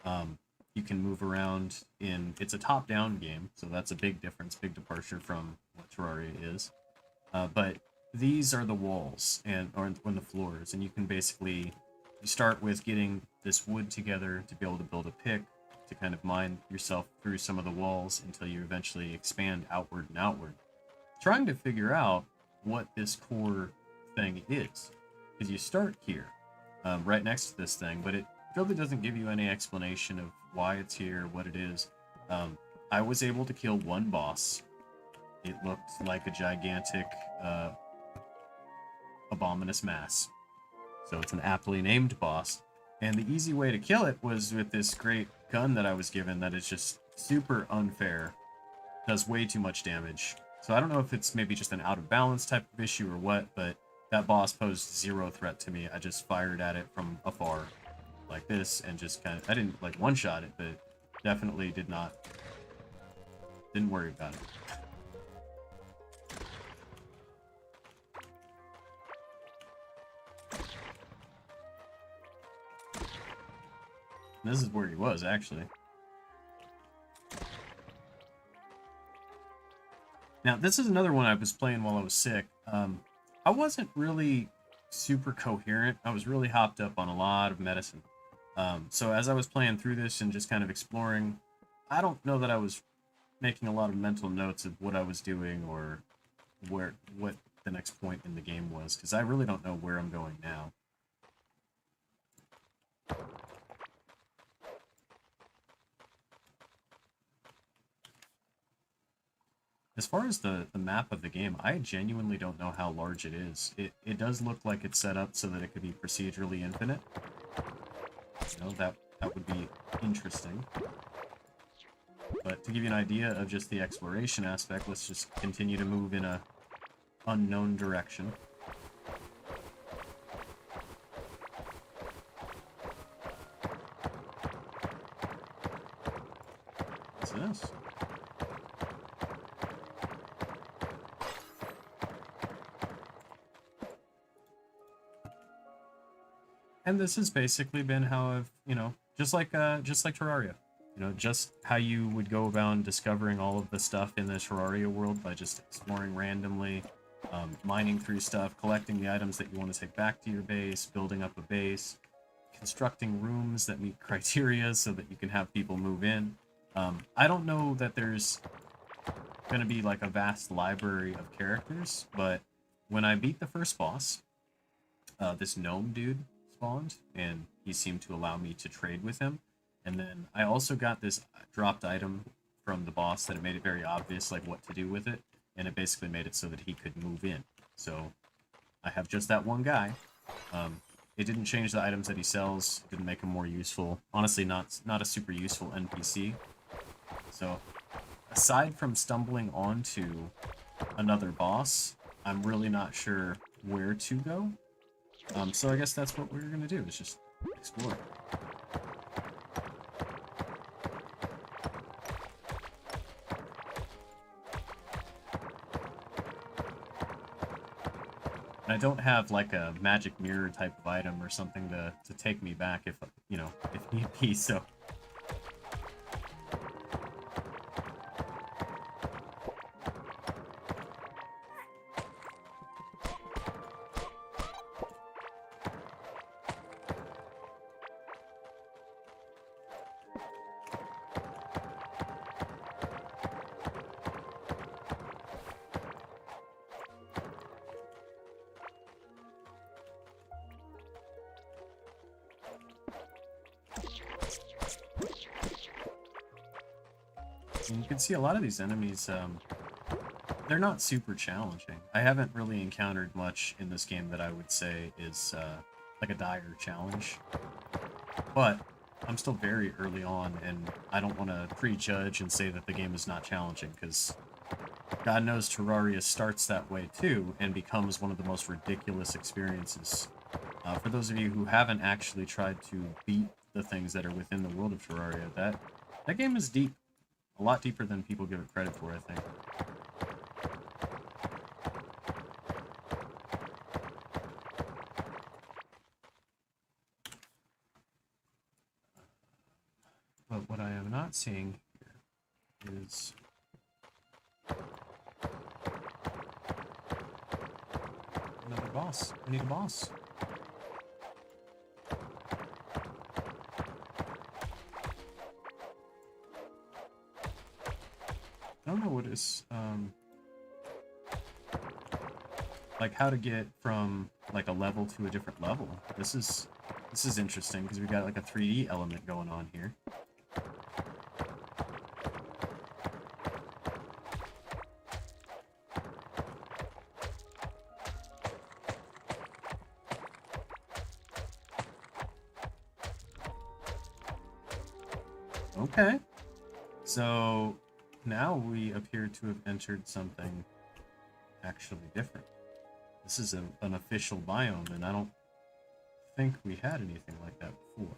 You can move around in... It's a top-down game, so that's a big difference, big departure from what Terraria is. But these are the walls or the floors, and you can basically... You start with getting this wood together to be able to build a pick, to kind of mine yourself through some of the walls until you eventually expand outward and outward. Trying to figure out what this core thing is. Because you start here, right next to this thing, but it really doesn't give you any explanation of why it's here, what it is. I was able to kill one boss. It looked like a gigantic, abominous mass. So it's an aptly named boss. And the easy way to kill it was with this great gun that I was given that is just super unfair. Does way too much damage. So I don't know if it's maybe just an out of balance type of issue or what, but that boss posed 0 threat to me. I just fired at it from afar like this and just kind of... I didn't like one-shot it, but definitely didn't worry about it. This is where he was, actually. Now, this is another one I was playing while I was sick. I wasn't really super coherent. I was really hopped up on a lot of medicine. So as I was playing through this and just kind of exploring, I don't know that I was making a lot of mental notes of what I was doing or what the next point in the game was, because I really don't know where I'm going now. As far as the map of the game, I genuinely don't know how large it is. It does look like it's set up so that it could be procedurally infinite. You know, that would be interesting. But to give you an idea of just the exploration aspect, let's just continue to move in a unknown direction. What's this? And this has basically been how I've, you know, just like Terraria. You know, just how you would go about discovering all of the stuff in the Terraria world by just exploring randomly, mining through stuff, collecting the items that you want to take back to your base, building up a base, constructing rooms that meet criteria so that you can have people move in. I don't know that there's going to be like a vast library of characters, but when I beat the first boss, this gnome dude spawned, and he seemed to allow me to trade with him. And then I also got this dropped item from the boss that it made it very obvious like what to do with it, and it basically made it so that he could move in. So I have just that one guy. It didn't change the items that he sells. It didn't make him more useful. Honestly, not a super useful NPC. So aside from stumbling onto another boss, I'm really not sure where to go. So I guess that's what we're gonna do, is just explore. And I don't have like a magic mirror type of item or something to take me back if, you know, if need be, so. And you can see a lot of these enemies, they're not super challenging. I haven't really encountered much in this game that I would say is like a dire challenge. But I'm still very early on, and I don't want to prejudge and say that the game is not challenging, because God knows Terraria starts that way too, and becomes one of the most ridiculous experiences. For those of you who haven't actually tried to beat the things that are within the world of Terraria, that game is deep. A lot deeper than people give it credit for, I think. But what I am not seeing here is another boss. I need a boss. I don't know what is, like how to get from like a level to a different level. This is interesting because we got like a 3D element going on here. Okay, so now we appear to have entered something actually different. This is an official biome, and I don't think we had anything like that before.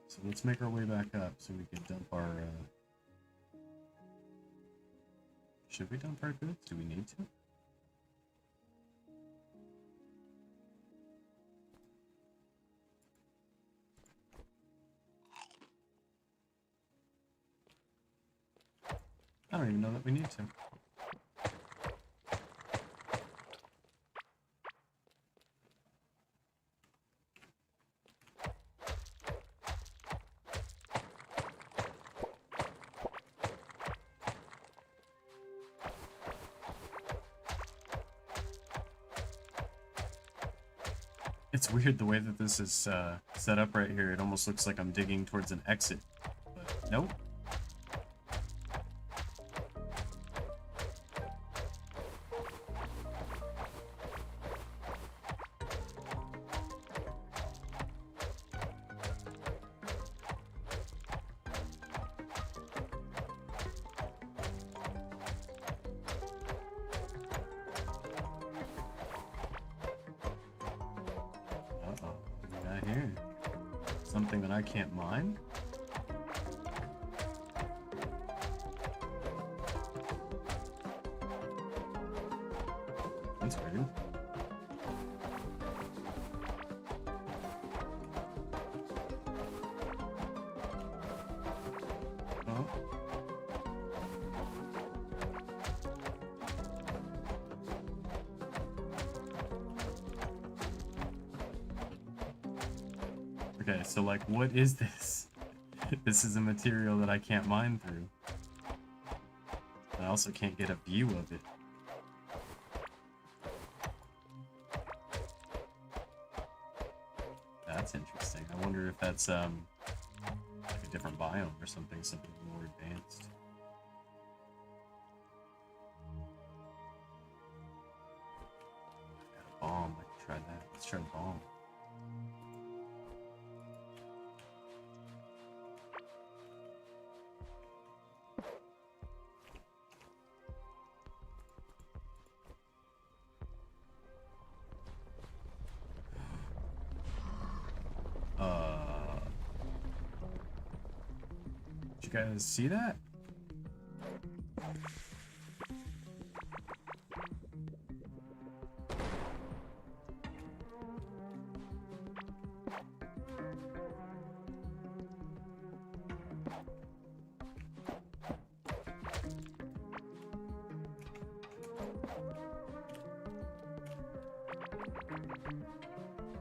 So let's make our way back up so we can dump our... Should we dump our goods? Do we need to? I don't even know that we need to. It's weird the way that this is set up right here. It almost looks like I'm digging towards an exit, but nope. Here. Something that I can't mine? That's weird. Oh. Okay, so like, what is this? This is a material that I can't mine through. I also can't get a view of it. That's interesting. I wonder if that's like a different biome or something more advanced. I've got a bomb. I can try that. Let's try the bomb. Did you guys see that?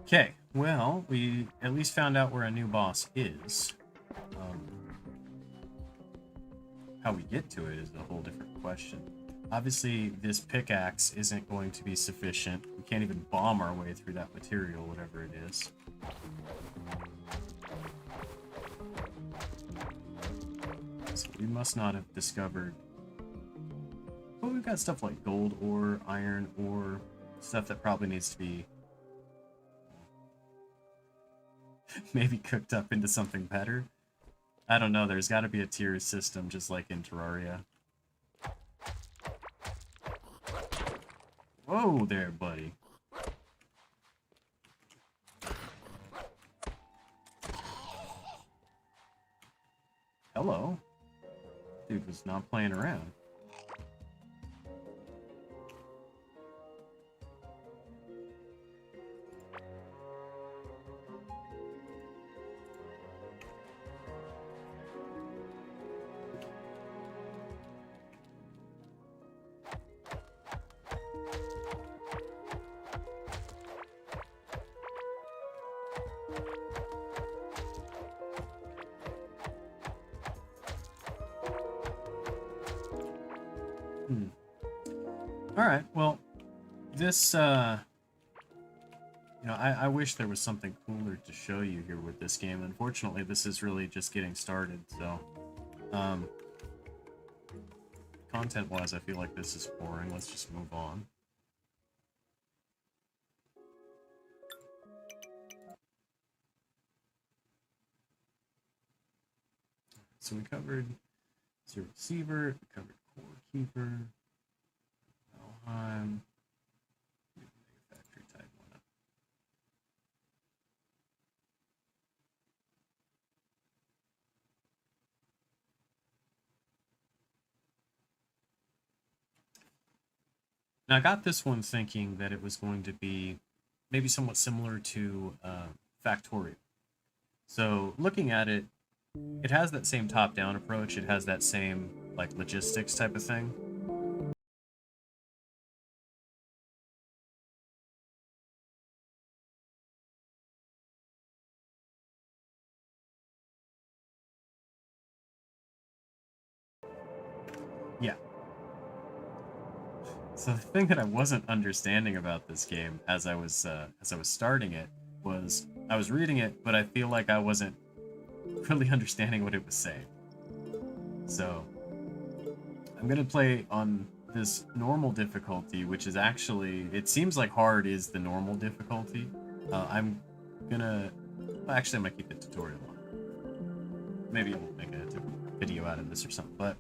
Okay, well, we at least found out where a new boss is. How we get to it is a whole different question. Obviously, this pickaxe isn't going to be sufficient. We can't even bomb our way through that material, whatever it is. So we must not have discovered... Well, we've got stuff like gold ore, iron ore, stuff that probably needs to be maybe cooked up into something better. I don't know, there's got to be a tier system just like in Terraria. Whoa there, buddy. Hello. Dude was not playing around. Alright, well, this, you know, I wish there was something cooler to show you here with this game. Unfortunately, this is really just getting started, so, content-wise, I feel like this is boring. Let's just move on. So we covered Sievert, we covered Core Keeper, Valheim, Megafactory Titan. Now I got this one thinking that it was going to be maybe somewhat similar to Factorio. So looking at it, it has that same top-down approach. It has that same like logistics type of thing. Yeah. So the thing that I wasn't understanding about this game as I was starting it was I was reading it, but I feel like I wasn't really understanding what it was saying. So I'm gonna play on this normal difficulty, which is actually, it seems like hard is the normal difficulty. I'm gonna, well, actually I'm gonna keep the tutorial on. Maybe I'll make a video out of this or something, but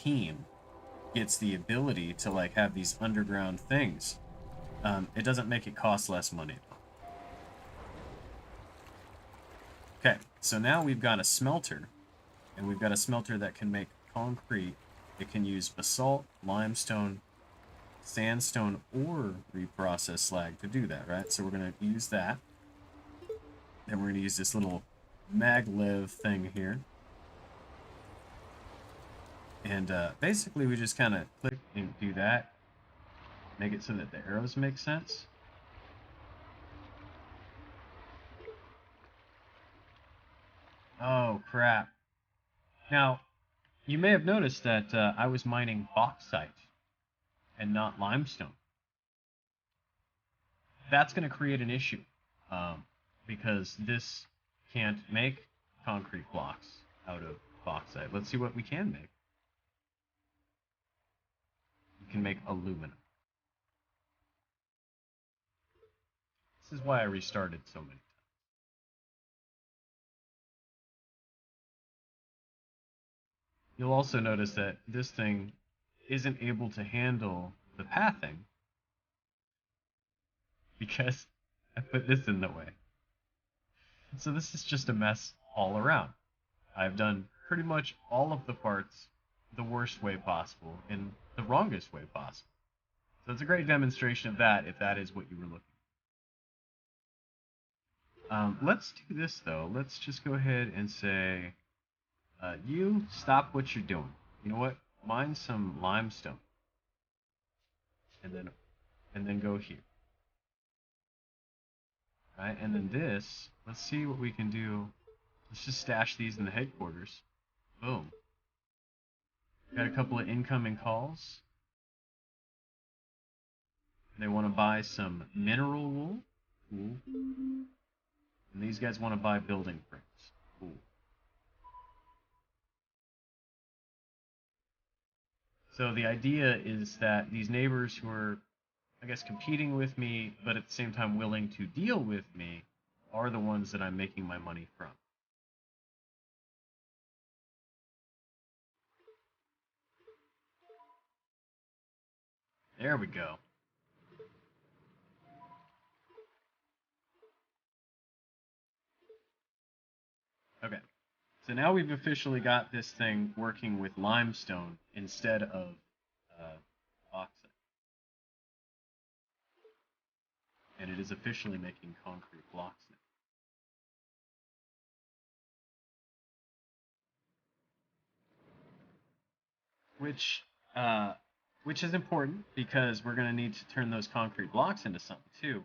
team gets the ability to like have these underground things, it doesn't make it cost less money. Okay, so now we've got a smelter, and we've got a smelter that can make concrete. It can use basalt, limestone, sandstone, or reprocessed slag to do that, right? So we're going to use that. Then we're going to use this little maglev thing here. And basically we just kind of click and do that. Make it so that the arrows make sense. Oh, crap. Now, you may have noticed that I was mining bauxite and not limestone. That's going to create an issue because this can't make concrete blocks out of bauxite. Let's see what we can make. We can make aluminum. This is why I restarted so many times. You'll also notice that this thing isn't able to handle the pathing because I put this in the way. So this is just a mess all around. I've done pretty much all of the parts the worst way possible in the wrongest way possible. So it's a great demonstration of that if that is what you were looking for. Let's do this though. Let's just go ahead and say, you stop what you're doing. You know what? Mine some limestone. And then go here. Right? And then this, let's see what we can do. Let's just stash these in the headquarters. Boom. Got a couple of incoming calls. They want to buy some mineral wool. Cool. And these guys want to buy building frames. Cool. So the idea is that these neighbors who are, I guess, competing with me, but at the same time willing to deal with me, are the ones that I'm making my money from. There we go. Okay. So now we've officially got this thing working with limestone instead of bauxite. And it is officially making concrete blocks now. Which is important because we're going to need to turn those concrete blocks into something too.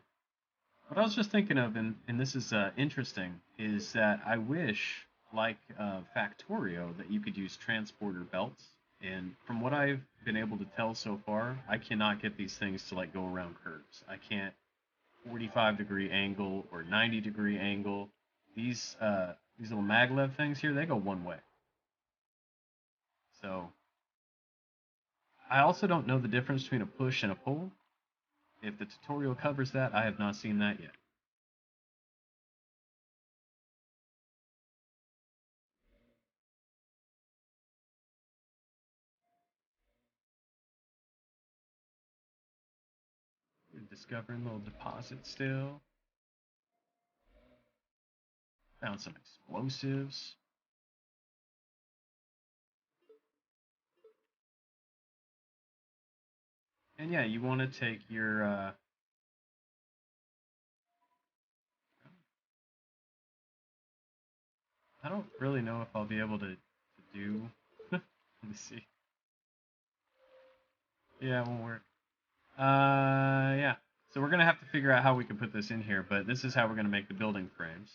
What I was just thinking of, and this is interesting, is that I wish, like Factorio, that you could use transporter belts. And from what I've been able to tell so far, I cannot get these things to like go around curves. I can't 45-degree angle or 90-degree angle. These little maglev things here, they go one way. So I also don't know the difference between a push and a pull. If the tutorial covers that, I have not seen that yet. We're discovering little deposits still. Found some explosives. And yeah, you want to take your I don't really know if I'll be able to do. Let me see. Yeah, it won't work. Yeah. So we're gonna have to figure out how we can put this in here, but this is how we're gonna make the building frames.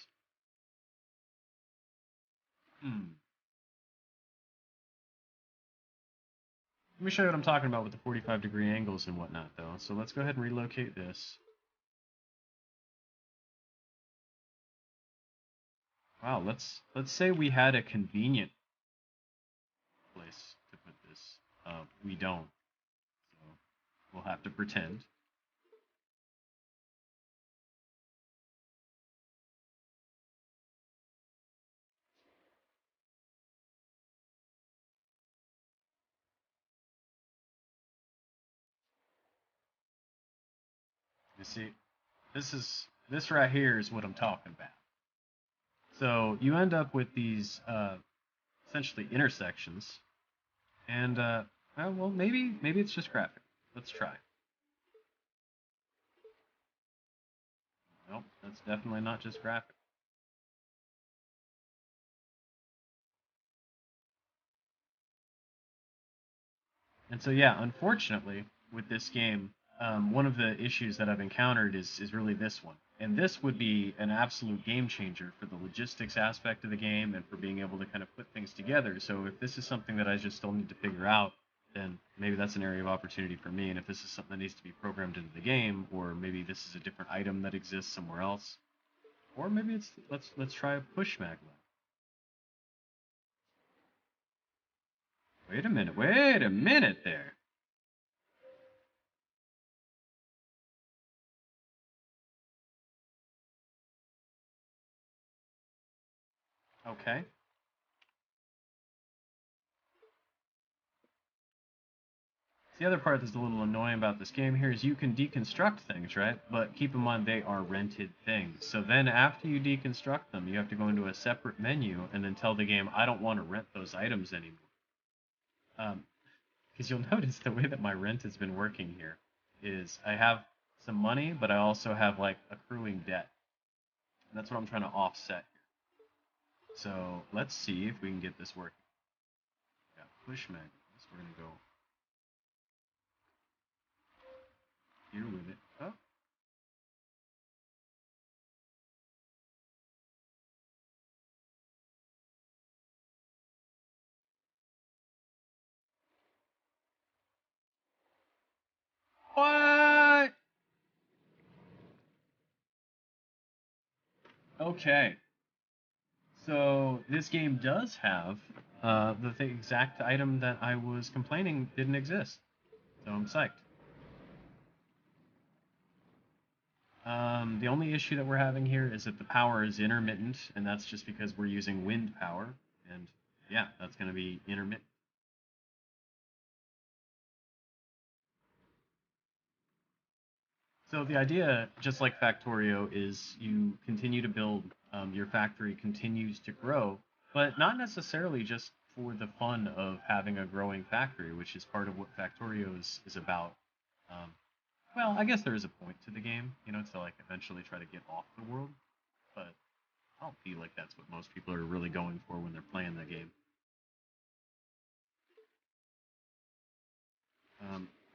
Let me show you what I'm talking about with the 45-degree angles and whatnot, though. So let's go ahead and relocate this. Wow, let's say we had a convenient place to put this. We don't, so we'll have to pretend. You see, this right here is what I'm talking about. So you end up with these essentially intersections, and well, maybe it's just graphic. Let's try. Nope, that's definitely not just graphic. And so yeah, unfortunately, with this game, one of the issues that I've encountered is really this one. And this would be an absolute game changer for the logistics aspect of the game and for being able to kind of put things together. So if this is something that I just still need to figure out, then maybe that's an area of opportunity for me. And if this is something that needs to be programmed into the game, or maybe this is a different item that exists somewhere else, or maybe it's let's try a push magnet. Wait a minute there. Okay. The other part that's a little annoying about this game here is you can deconstruct things, right? But keep in mind they are rented things. So then after you deconstruct them, you have to go into a separate menu and then tell the game, I don't want to rent those items anymore. Because you'll notice the way that my rent has been working here is I have some money, but I also have like accruing debt. And that's what I'm trying to offset here. So let's see if we can get this working. Yeah, push magnets. We're going to go here with it. Oh, what? Okay. So this game does have the exact item that I was complaining didn't exist. So I'm psyched. The only issue that we're having here is that the power is intermittent, and that's just because we're using wind power. And yeah, that's going to be intermittent. So the idea, just like Factorio, is you continue to build, your factory continues to grow, but not necessarily just for the fun of having a growing factory, which is part of what Factorio is about. Um, well, I guess there is a point to the game, to like eventually try to get off the world, but I don't feel like that's what most people are really going for when they're playing the game.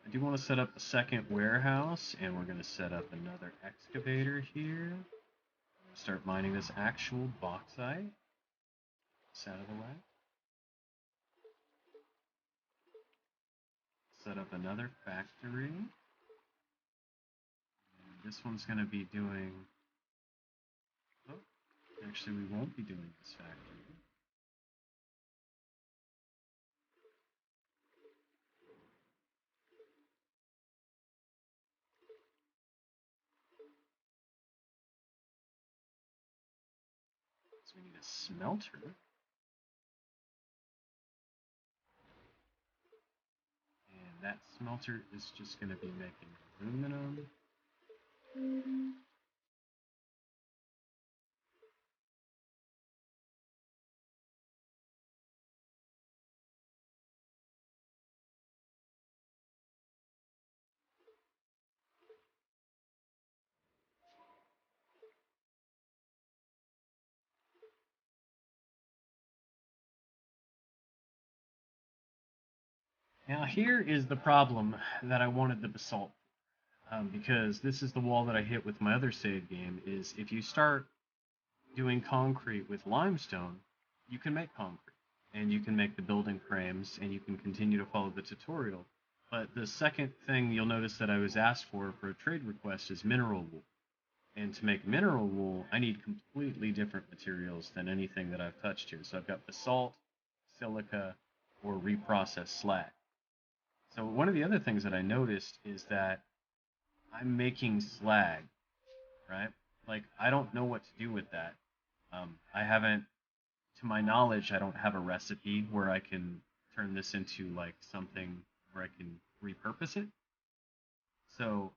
I do want to set up a second warehouse, and we're going to set up another excavator here. Start mining this actual bauxite. It's out of the way. Set up another factory. And this one's going to be doing... Oh, actually, we won't be doing this factory. So we need a smelter. And that smelter is just going to be making aluminum. Now here is the problem that I wanted the basalt. Because this is the wall that I hit with my other save game, is if you start doing concrete with limestone, you can make concrete, and you can make the building frames, and you can continue to follow the tutorial. But the second thing you'll notice that I was asked for a trade request is mineral wool. And to make mineral wool, I need completely different materials than anything that I've touched here. So I've got basalt, silica, or reprocessed slag. So one of the other things that I noticed is that I'm making slag, right? Like, I don't know what to do with that. I haven't, to my knowledge, I don't have a recipe where I can turn this into like something where I can repurpose it. So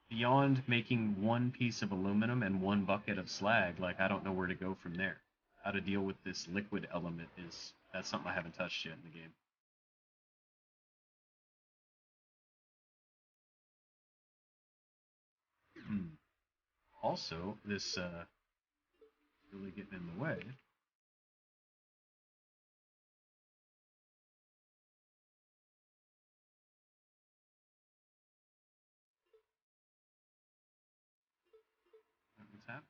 beyond making one piece of aluminum and one bucket of slag, like I don't know where to go from there. How to deal with this liquid element that's something I haven't touched yet in the game. Also, this really getting in the way. What's happening?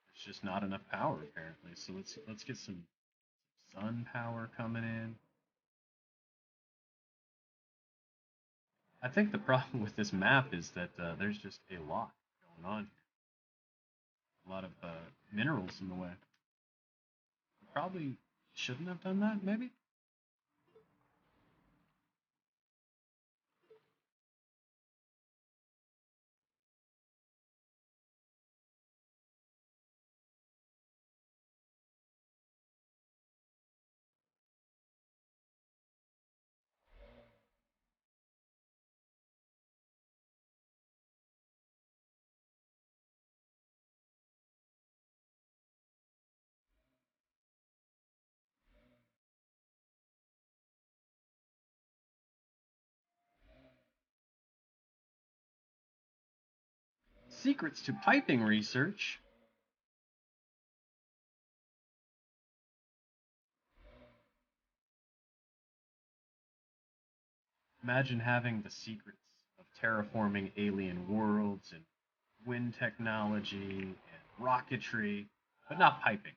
There's just not enough power apparently. So let's get some sun power coming in. I think the problem with this map is that there's just a lot going on here. A lot of minerals in the way. Probably shouldn't have done that, maybe? Secrets to piping research. Imagine having the secrets of terraforming alien worlds and wind technology and rocketry, but not piping.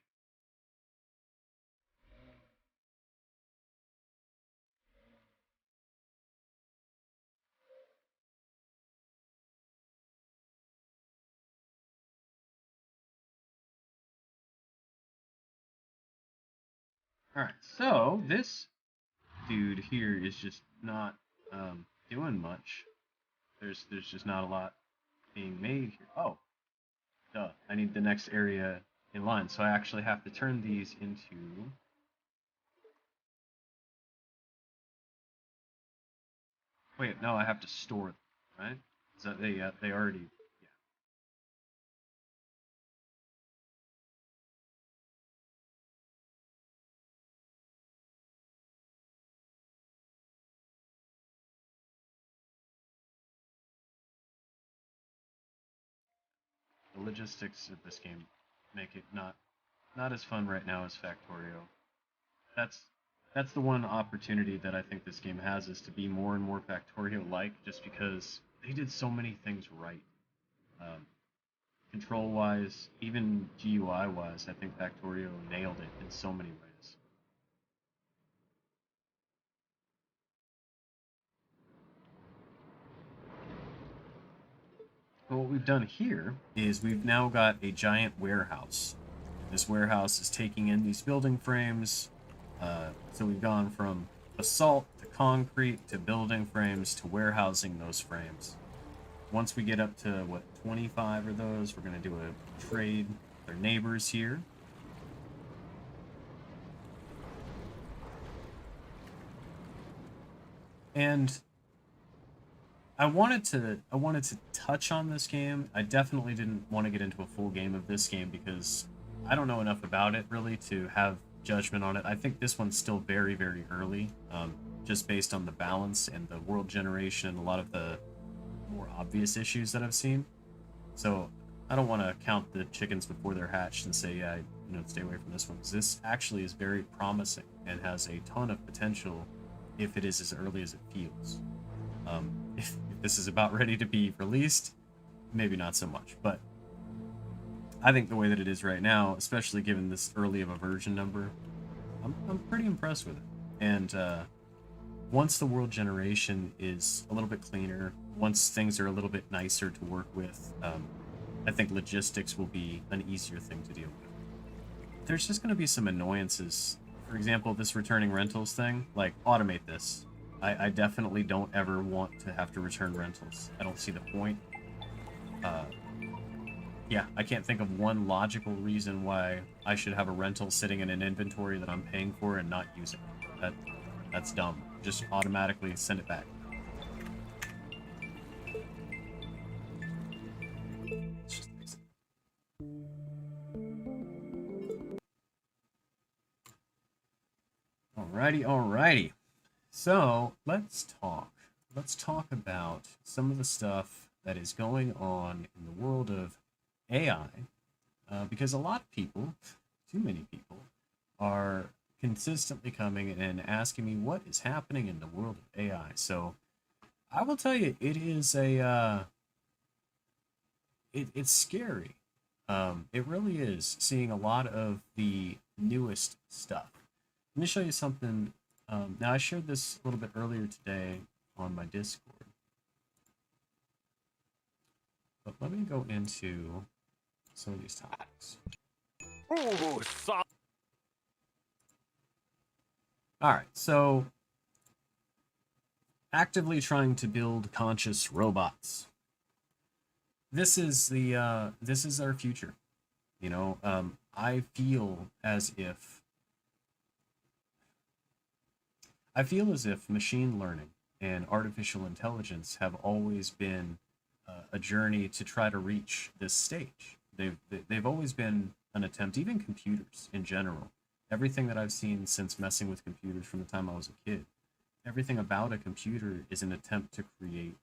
Alright, so this dude here is just not doing much. There's just not a lot being made here. Oh, duh. I need the next area in line, so I actually have to turn these into. Wait, no, I have to store them, right? Is that they already. Yeah. The logistics of this game make it not as fun right now as Factorio. That's that's the one opportunity that I think this game has, is to be more and more Factorio-like, just because they did so many things right. Um, Control-wise, even GUI-wise, I think Factorio nailed it in so many ways. But what we've done here is we've now got a giant warehouse. This warehouse is taking in these building frames. So we've gone from basalt to concrete to building frames to warehousing those frames. Once we get up to, what, 25 of those, we're going to do a trade with our neighbors here. And I wanted to touch on this game. I definitely didn't want to get into a full game of this game because I don't know enough about it really to have judgment on it. I think this one's still very, very early, just based on the balance and the world generation and a lot of the more obvious issues that I've seen. So I don't want to count the chickens before they're hatched and say, yeah, stay away from this one, because this actually is very promising and has a ton of potential if it is as early as it feels. If this is about ready to be released, maybe not so much. But I think the way that it is right now, especially given this early of a version number, I'm pretty impressed with it. And once the world generation is a little bit cleaner, once things are a little bit nicer to work with, I think logistics will be an easier thing to deal with. There's just going to be some annoyances. For example, this returning rentals thing, like, automate this. I definitely don't ever want to have to return rentals. I don't see the point. Yeah, I can't think of one logical reason why I should have a rental sitting in an inventory that I'm paying for and not using. That's dumb. Just automatically send it back. Alrighty, alrighty. So let's talk. Let's talk about some of the stuff that is going on in the world of AI, because a lot of people, too many people, are consistently coming and asking me what is happening in the world of AI. So I will tell you, it is it's scary. It really is seeing a lot of the newest stuff. Let me show you something. Now, I shared this a little bit earlier today on my Discord. But let me go into some of these topics. Ooh, All right, so actively trying to build conscious robots. This is our future. You know, I feel as if machine learning and artificial intelligence have always been a journey to try to reach this stage. They've always been an attempt, even computers in general. Everything that I've seen since messing with computers from the time I was a kid, everything about a computer is an attempt to create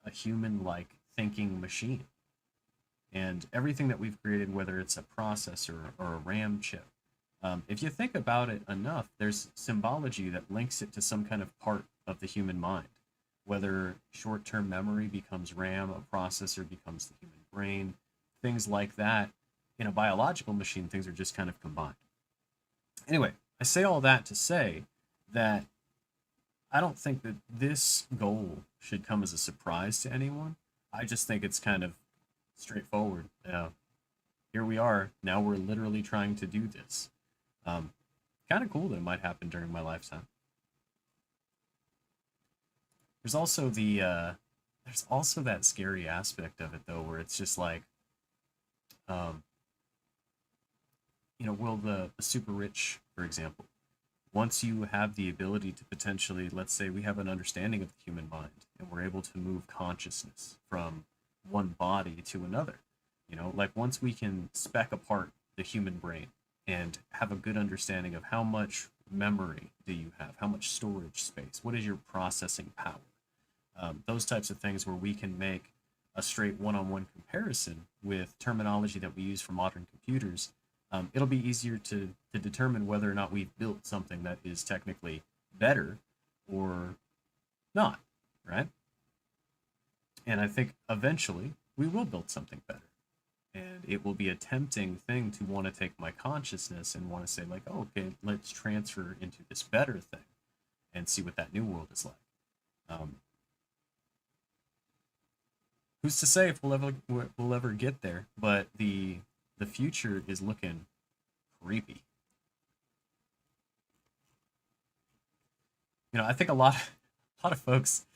a human-like thinking machine. And everything that we've created, whether it's a processor or a RAM chip, if you think about it enough, there's symbology that links it to some kind of part of the human mind. Whether short-term memory becomes RAM, a processor becomes the human brain, things like that. In a biological machine, things are just kind of combined. Anyway, I say all that to say that I don't think that this goal should come as a surprise to anyone. I just think it's kind of straightforward. Here we are. Now we're literally trying to do this. Kind of cool that it might happen during my lifetime. There's also there's also that scary aspect of it though, where it's just like, you know, will the super rich, for example, once you have the ability to potentially, let's say we have an understanding of the human mind and we're able to move consciousness from one body to another, you know, like once we can spec apart the human brain and have a good understanding of how much memory do you have, how much storage space, what is your processing power, those types of things where we can make a straight one-on-one comparison with terminology that we use for modern computers, it'll be easier to determine whether or not we've built something that is technically better or not, right? And I think eventually we will build something better. And it will be a tempting thing to want to take my consciousness and want to say, like, oh, okay, let's transfer into this better thing and see what that new world is like. Who's to say if we'll ever get there? But the future is looking creepy. You know, I think a lot of folks,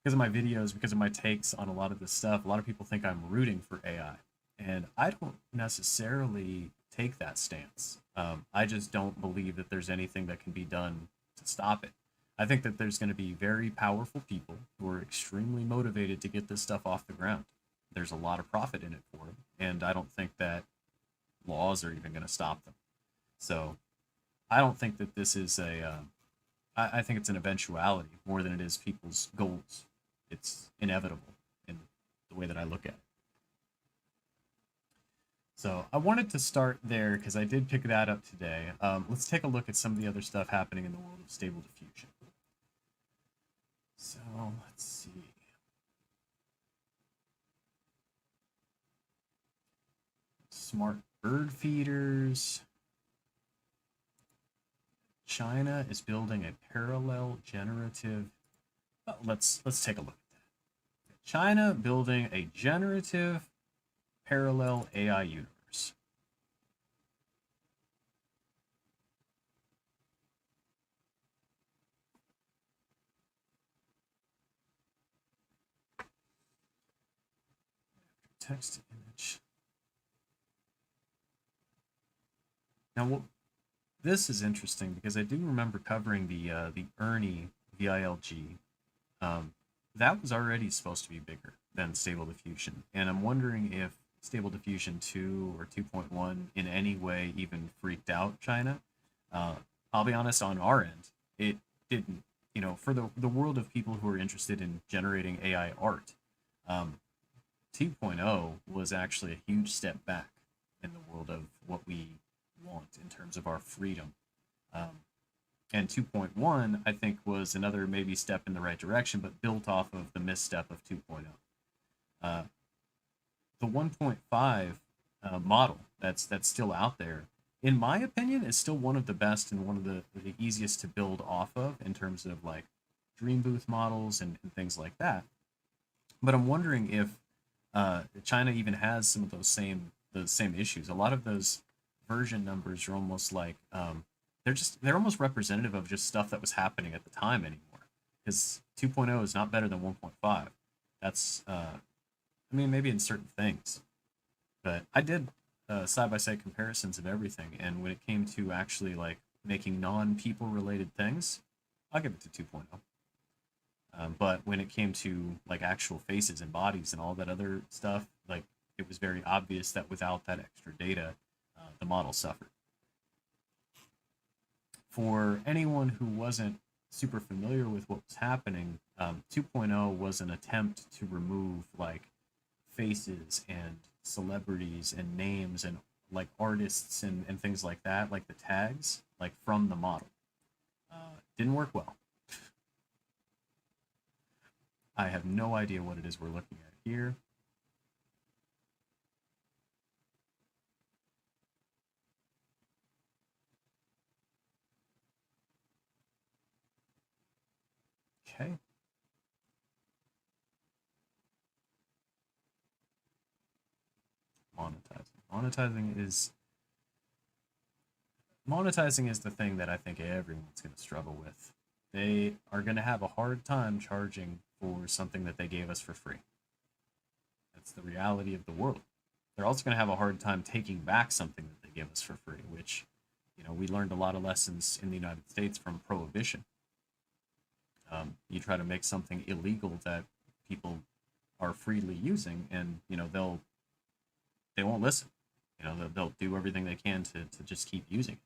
because of my videos, because of my takes on a lot of this stuff, a lot of people think I'm rooting for AI. And I don't necessarily take that stance. I just don't believe that there's anything that can be done to stop it. I think that there's going to be very powerful people who are extremely motivated to get this stuff off the ground. There's a lot of profit in it for them, and I don't think that laws are even going to stop them. So I don't think that this is I think it's an eventuality more than it is people's goals. It's inevitable in the way that I look at it. So I wanted to start there because I did pick that up today. Let's take a look at some of the other stuff happening in the world of Stable Diffusion. So let's see. Smart bird feeders. China is building a parallel generative. Oh, let's take a look at that. China building a generative parallel AI universe. Text to image. Now, this is interesting because I do remember covering the Ernie VILG. Um, that was already supposed to be bigger than Stable Diffusion, and I'm wondering if Stable Diffusion 2 or 2.1 in any way even freaked out China. Uh, I'll be honest, on our end, it didn't. You know, for the world of people who are interested in generating AI art, um, 2.0 was actually a huge step back in the world of what we want in terms of our freedom. Um, and 2.1, I think, was another maybe step in the right direction, but built off of the misstep of 2.0. Uh, the 1.5 model that's still out there, in my opinion, is still one of the best and one of the easiest to build off of in terms of like Dream Booth models and things like that. But I'm wondering if China even has some of those same issues. A lot of those version numbers are almost like they're almost representative of just stuff that was happening at the time anymore. Because 2.0 is not better than 1.5. That's I mean maybe in certain things, but I did side by side comparisons of everything, and when it came to actually like making non people related things, I'll give it to 2.0. But when it came to like actual faces and bodies and all that other stuff, like it was very obvious that without that extra data, the model suffered. For anyone who wasn't super familiar with what was happening, 2.0 was an attempt to remove like faces and celebrities and names and like artists and things like that, like the tags, like from the model. Didn't work well. I have no idea what it is we're looking at here. Okay. Monetizing. Monetizing is the thing that I think everyone's going to struggle with. They are going to have a hard time charging for something that they gave us for free. That's the reality of the world. They're also going to have a hard time taking back something that they give us for free, which, you know, we learned a lot of lessons in the United States from prohibition. You try to make something illegal that people are freely using, and you know they won't listen. You know they'll do everything they can to just keep using it.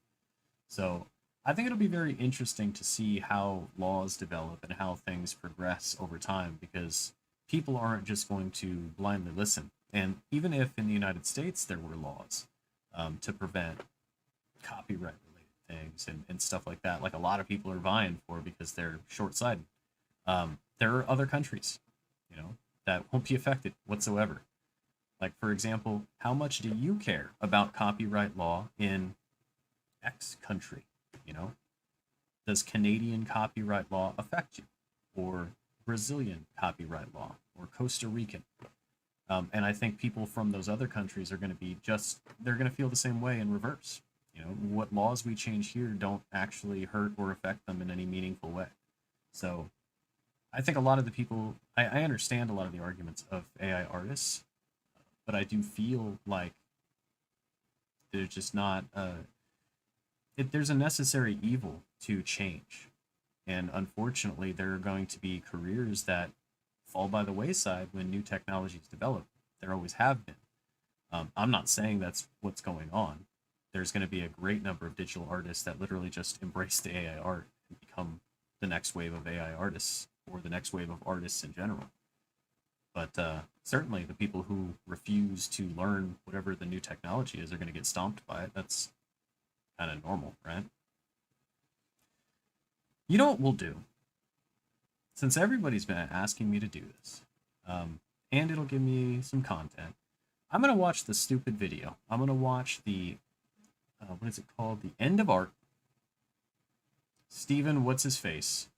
So I think it'll be very interesting to see how laws develop and how things progress over time, because people aren't just going to blindly listen. And even if in the United States there were laws to prevent copyright related things and stuff like that, like a lot of people are vying for because they're short sighted, there are other countries, you know, that won't be affected whatsoever. Like, for example, how much do you care about copyright law in X country? You know, does Canadian copyright law affect you, or Brazilian copyright law, or Costa Rican? And I think people from those other countries are going to be they're going to feel the same way in reverse. You know, what laws we change here don't actually hurt or affect them in any meaningful way. So I think a lot of the people, I understand a lot of the arguments of AI artists, but I do feel like there's just not, there's a necessary evil to change. And unfortunately, there are going to be careers that fall by the wayside when new technologies develop. There always have been. I'm not saying that's what's going on. There's going to be a great number of digital artists that literally just embrace the AI art and become the next wave of AI artists or the next wave of artists in general. But certainly the people who refuse to learn whatever the new technology is are going to get stomped by it. That's kind of normal, right? You know what we'll do? Since everybody's been asking me to do this, and it'll give me some content, I'm going to watch the stupid video. I'm going to watch the, what is it called? The End of Art. Steven, what's his face?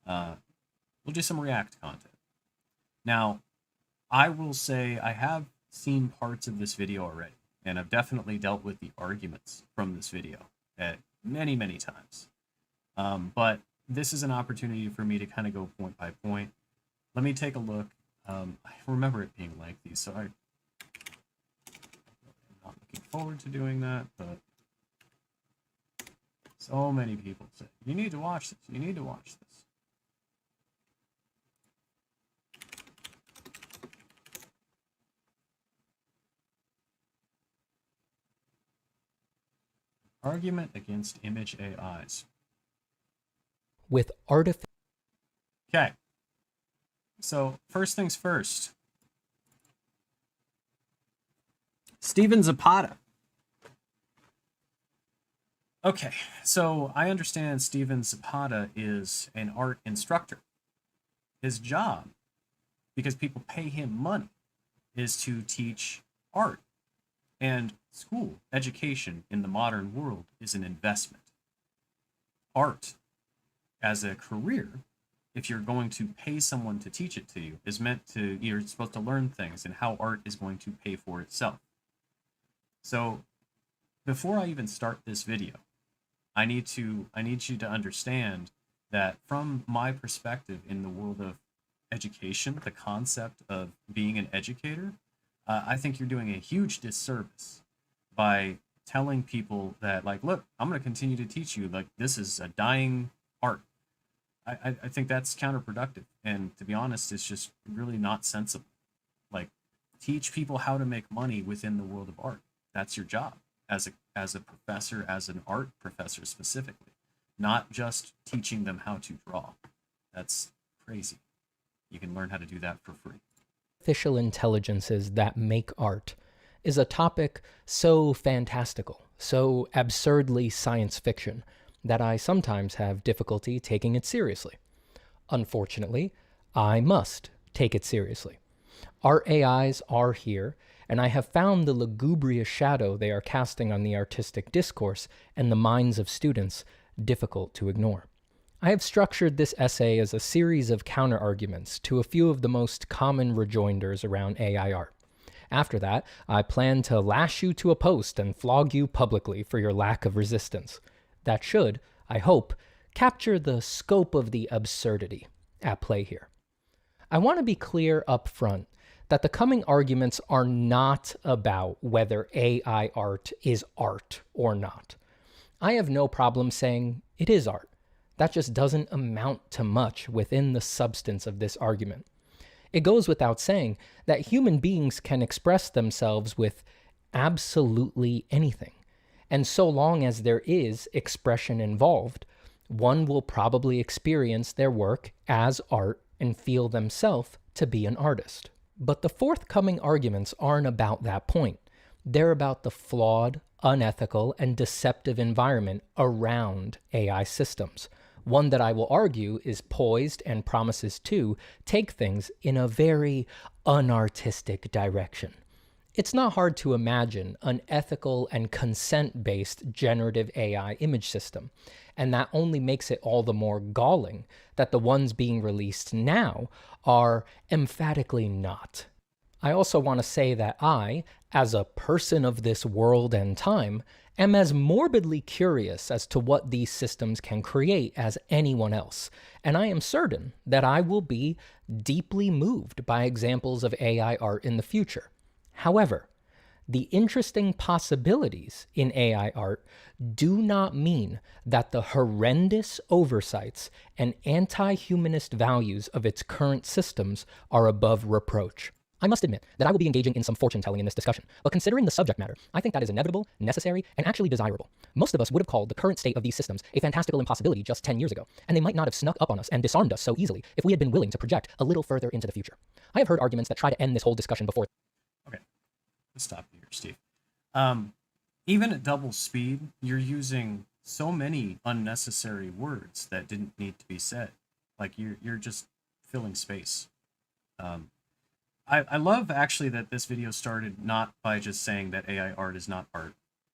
We'll do some React content. Now, I will say I have seen parts of this video already, and I've definitely dealt with the arguments from this video at many, many times. But this is an opportunity for me to kind of go point by point. Let me take a look. I remember it being lengthy, so I'm not looking forward to doing that, but So many people say, you need to watch this. You need to watch this. Argument against image AIs. With artificial. Okay. So first things first. Steven Zapata. Okay, so I understand Steven Zapata is an art instructor. His job, because people pay him money, is to teach art. And school education in the modern world is an investment. Art, as a career, if you're going to pay someone to teach it to you, is meant to, you're supposed to learn things and how art is going to pay for itself. So before I even start this video, I need you to understand that from my perspective in the world of education, the concept of being an educator, I think you're doing a huge disservice by telling people that, like, look, I'm going to continue to teach you, like, this is a dying art. I think that's counterproductive. And to be honest, it's just really not sensible. Like, teach people how to make money within the world of art. That's your job as a professor, as an art professor specifically, not just teaching them how to draw. That's crazy. You can learn how to do that for free. Artificial intelligences that make art is a topic so fantastical, so absurdly science fiction, that I sometimes have difficulty taking it seriously. Unfortunately, I must take it seriously. Our AIs are here, and I have found the lugubrious shadow they are casting on the artistic discourse and the minds of students difficult to ignore. I have structured this essay as a series of counter-arguments to a few of the most common rejoinders around AI art. After that, I plan to lash you to a post and flog you publicly for your lack of resistance. That should, I hope, capture the scope of the absurdity at play here. I want to be clear up front that the coming arguments are not about whether AI art is art or not. I have no problem saying it is art. That just doesn't amount to much within the substance of this argument. It goes without saying that human beings can express themselves with absolutely anything. And so long as there is expression involved, one will probably experience their work as art and feel themselves to be an artist. But the forthcoming arguments aren't about that point. They're about the flawed, unethical, and deceptive environment around AI systems. One that I will argue is poised and promises to take things in a very unartistic direction. It's not hard to imagine an ethical and consent-based generative AI image system, and that only makes it all the more galling that the ones being released now are emphatically not. I also want to say that I, as a person of this world and time, am as morbidly curious as to what these systems can create as anyone else, and I am certain that I will be deeply moved by examples of AI art in the future. However, the interesting possibilities in AI art do not mean that the horrendous oversights and anti-humanist values of its current systems are above reproach. I must admit that I will be engaging in some fortune-telling in this discussion, but considering the subject matter, I think that is inevitable, necessary, and actually desirable. Most of us would have called the current state of these systems a fantastical impossibility just 10 years ago, and they might not have snuck up on us and disarmed us so easily if we had been willing to project a little further into the future. I have heard arguments that try to end this whole discussion before. Okay, let's stop here, Steve. Even at double speed, you're using so many unnecessary words that didn't need to be said. Like, you're just filling space. I love actually that this video started not by just saying that AI art is not art,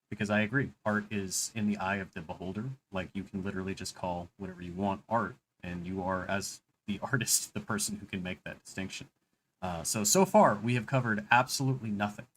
because I agree. Art is in the eye of the beholder. Like, you can literally just call whatever you want art, and you are, as the artist, the person who can make that distinction. So far, we have covered absolutely nothing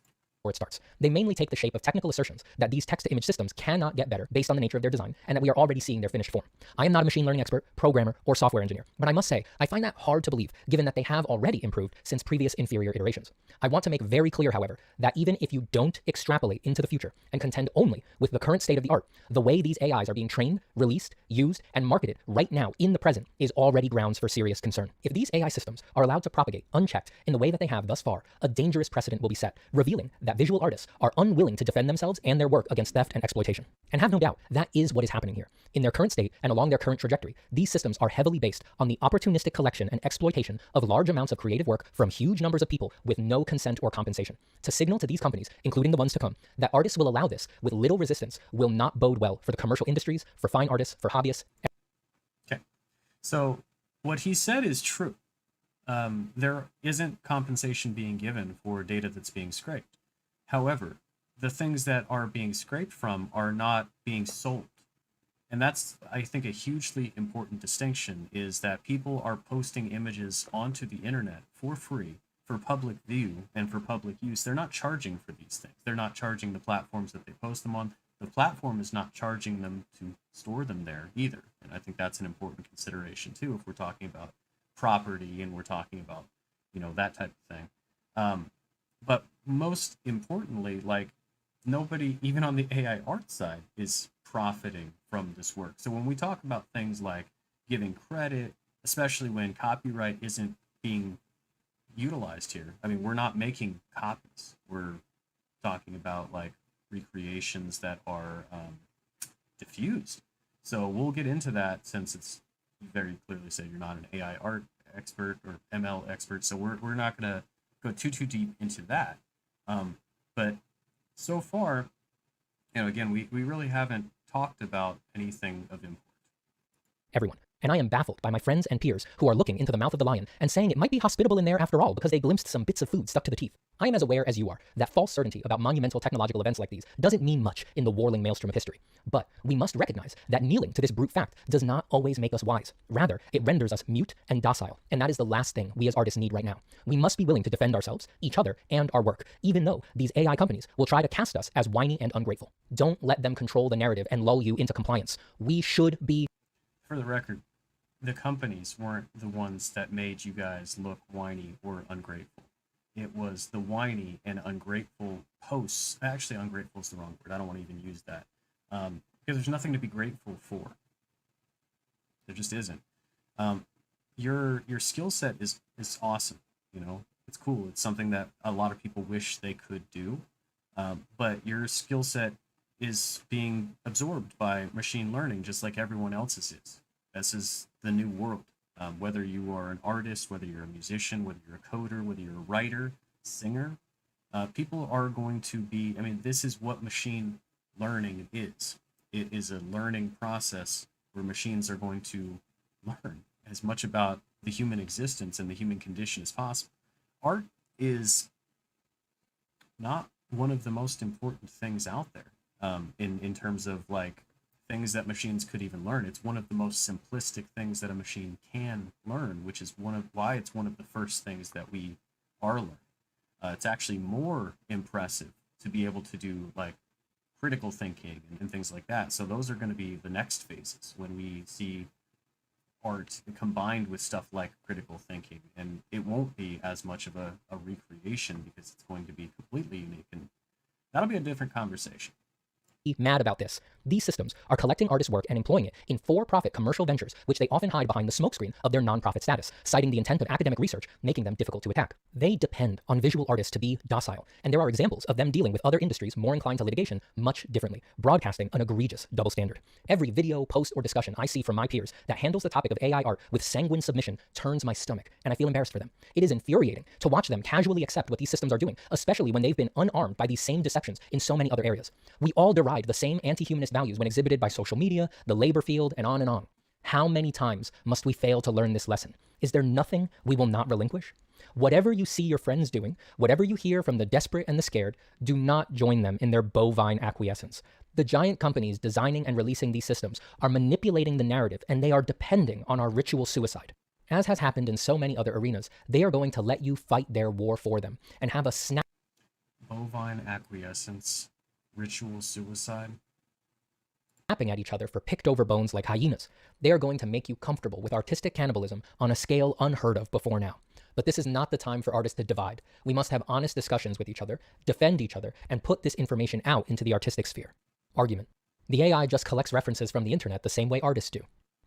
it starts. They mainly take the shape of technical assertions that these text-to-image systems cannot get better based on the nature of their design, and that we are already seeing their finished form. I am not a machine learning expert, programmer, or software engineer, but I must say, I find that hard to believe, given that they have already improved since previous inferior iterations. I want to make very clear, however, that even if you don't extrapolate into the future and contend only with the current state of the art, the way these AIs are being trained, released, used, and marketed right now in the present is already grounds for serious concern. If these AI systems are allowed to propagate unchecked in the way that they have thus far, a dangerous precedent will be set, revealing that visual artists are unwilling to defend themselves and their work against theft and exploitation. And have no doubt, that is what is happening here. In their current state and along their current trajectory, these systems are heavily based on the opportunistic collection and exploitation of large amounts of creative work from huge numbers of people with no consent or compensation. To signal to these companies, including the ones to come, that artists will allow this with little resistance will not bode well for the commercial industries, for fine artists, for hobbyists. Okay, so what he said is true. There isn't compensation being given for data that's being scraped. However, the things that are being scraped from are not being sold. And that's, I think, a hugely important distinction, is that people are posting images onto the internet for free, for public view and for public use. They're not charging for these things. They're not charging the platforms that they post them on. The platform is not charging them to store them there either. And I think that's an important consideration too, if we're talking about property and we're talking about, that type of thing. But most importantly, like, nobody, even on the AI art side, is profiting from this work. So when we talk about things like giving credit, especially when copyright isn't being utilized here, I mean, we're not making copies. We're talking about like recreations that are diffused. So we'll get into that, since it's very clearly said you're not an AI art expert or ML expert. So we're not going to go too deep into that. But so far, again, we really haven't talked about anything of import. Everyone. And I am baffled by my friends and peers who are looking into the mouth of the lion and saying it might be hospitable in there after all because they glimpsed some bits of food stuck to the teeth. I am as aware as you are that false certainty about monumental technological events like these doesn't mean much in the warling maelstrom of history. But we must recognize that kneeling to this brute fact does not always make us wise. Rather, it renders us mute and docile, and that is the last thing we as artists need right now. We must be willing to defend ourselves, each other, and our work, even though these AI companies will try to cast us as whiny and ungrateful. Don't let them control the narrative and lull you into compliance. We should be... For the record, the companies weren't the ones that made you guys look whiny or ungrateful. It was the whiny and ungrateful posts. Actually, ungrateful is the wrong word. I don't want to even use that. Because there's nothing to be grateful for. There just isn't. Your skill set is awesome. It's cool. It's something that a lot of people wish they could do. But your skill set is being absorbed by machine learning, just like everyone else's is. This is the new world. Whether you are an artist, whether you're a musician, whether you're a coder, whether you're a writer, singer, people are going to be, this is what machine learning is. It is a learning process where machines are going to learn as much about the human existence and the human condition as possible. Art is not one of the most important things out there in terms of like things that machines could even learn. It's one of the most simplistic things that a machine can learn, which is why it's one of the first things that we are learning. It's actually more impressive to be able to do like critical thinking and things like that. So those are going to be the next phases when we see art combined with stuff like critical thinking, and it won't be as much of a recreation because it's going to be completely unique, and that'll be a different conversation. Mad about this. These systems are collecting artists' work and employing it in for-profit commercial ventures, which they often hide behind the smokescreen of their non-profit status, citing the intent of academic research, making them difficult to attack. They depend on visual artists to be docile, and there are examples of them dealing with other industries more inclined to litigation much differently, broadcasting an egregious double standard. Every video, post, or discussion I see from my peers that handles the topic of AI art with sanguine submission turns my stomach, and I feel embarrassed for them. It is infuriating to watch them casually accept what these systems are doing, especially when they've been unarmed by these same deceptions in so many other areas. We all deride the same anti-humanist values when exhibited by social media, the labor field, and on and on. How many times must we fail to learn this lesson? Is there nothing we will not relinquish? Whatever you see your friends doing, whatever you hear from the desperate and the scared, do not join them in their bovine acquiescence. The giant companies designing and releasing these systems are manipulating the narrative, and they are depending on our ritual suicide. As has happened in so many other arenas, they are going to let you fight their war for them and have a snap. Bovine acquiescence, ritual suicide. Snapping at each other for picked over bones like hyenas. They are going to make you comfortable with artistic cannibalism on a scale unheard of before now. But this is not the time for artists to divide. We must have honest discussions with each other, defend each other, and put this information out into the artistic sphere. Argument. The AI just collects references from the internet the same way artists do.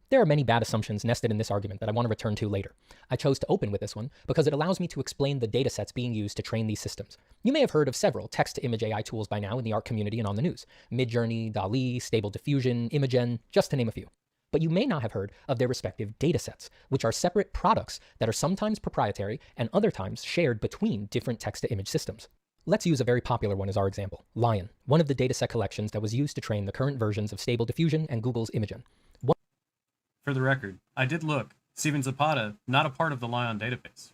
There are many bad assumptions nested in this argument that I want to return to later. I chose to open with this one because it allows me to explain the datasets being used to train these systems. You may have heard of several text-to-image AI tools by now in the art community and on the news. Midjourney, DALL-E, Stable Diffusion, Imagen, just to name a few. But you may not have heard of their respective datasets, which are separate products that are sometimes proprietary and other times shared between different text-to-image systems. Let's use a very popular one as our example, Lion, one of the dataset collections that was used to train the current versions of Stable Diffusion and Google's Imagen. For the record, I did look. Sievert Zapata, not a part of the Lion database.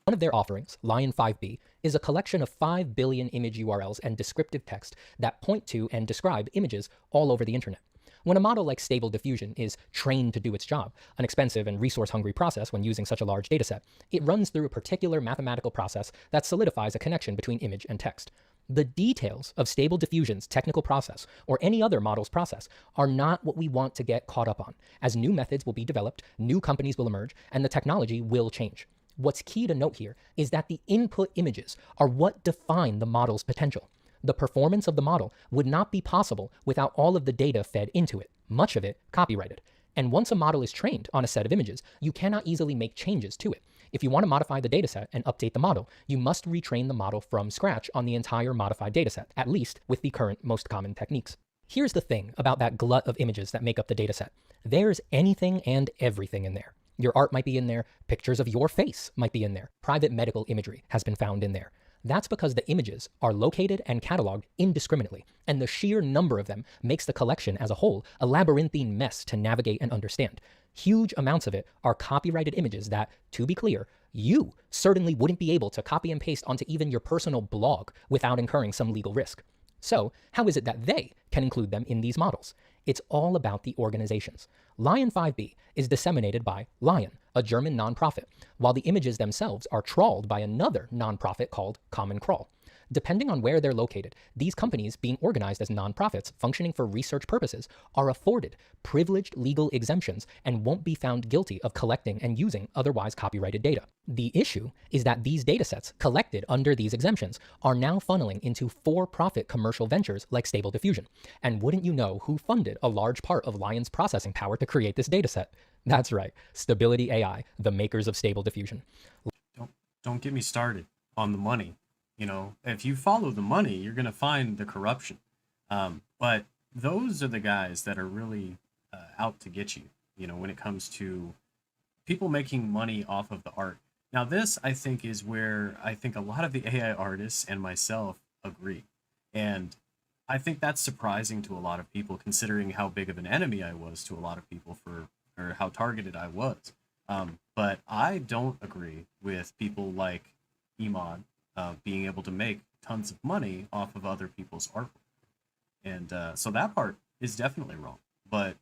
One of their offerings, Lion 5B, is a collection of 5 billion image URLs and descriptive text that point to and describe images all over the internet. When a model like Stable Diffusion is trained to do its job, an expensive and resource-hungry process when using such a large dataset, it runs through a particular mathematical process that solidifies a connection between image and text. The details of Stable Diffusion's technical process, or any other model's process, are not what we want to get caught up on, as new methods will be developed, new companies will emerge, and the technology will change. What's key to note here is that the input images are what define the model's potential. The performance of the model would not be possible without all of the data fed into it, much of it copyrighted. And once a model is trained on a set of images, you cannot easily make changes to it. If you want to modify the dataset and update the model, you must retrain the model from scratch on the entire modified dataset, at least with the current most common techniques. Here's the thing about that glut of images that make up the dataset. There's anything and everything in there. Your art might be in there, pictures of your face might be in there, private medical imagery has been found in there. That's because the images are located and cataloged indiscriminately, and the sheer number of them makes the collection as a whole a labyrinthine mess to navigate and understand. Huge amounts of it are copyrighted images that, to be clear, you certainly wouldn't be able to copy and paste onto even your personal blog without incurring some legal risk. So, how is it that they can include them in these models? It's all about the organizations. Lion 5B is disseminated by Lion, a German nonprofit, while the images themselves are trawled by another nonprofit called Common Crawl. Depending on where they're located, these companies, being organized as nonprofits functioning for research purposes, are afforded privileged legal exemptions and won't be found guilty of collecting and using otherwise copyrighted data. The issue is that these datasets collected under these exemptions are now funneling into for-profit commercial ventures like Stable Diffusion. And wouldn't you know who funded a large part of Lion's processing power to create this dataset? That's right, Stability AI, the makers of Stable Diffusion. Don't get me started on the money. You know, if you follow the money, you're going to find the corruption. But those are the guys that are really out to get you, you know, when it comes to people making money off of the art. Now, this, I think, is where I think a lot of the AI artists and myself agree. And I think that's surprising to a lot of people, considering how big of an enemy I was to a lot of people or how targeted I was. But I don't agree with people like Emod being able to make tons of money off of other people's artwork. And so that part is definitely wrong. But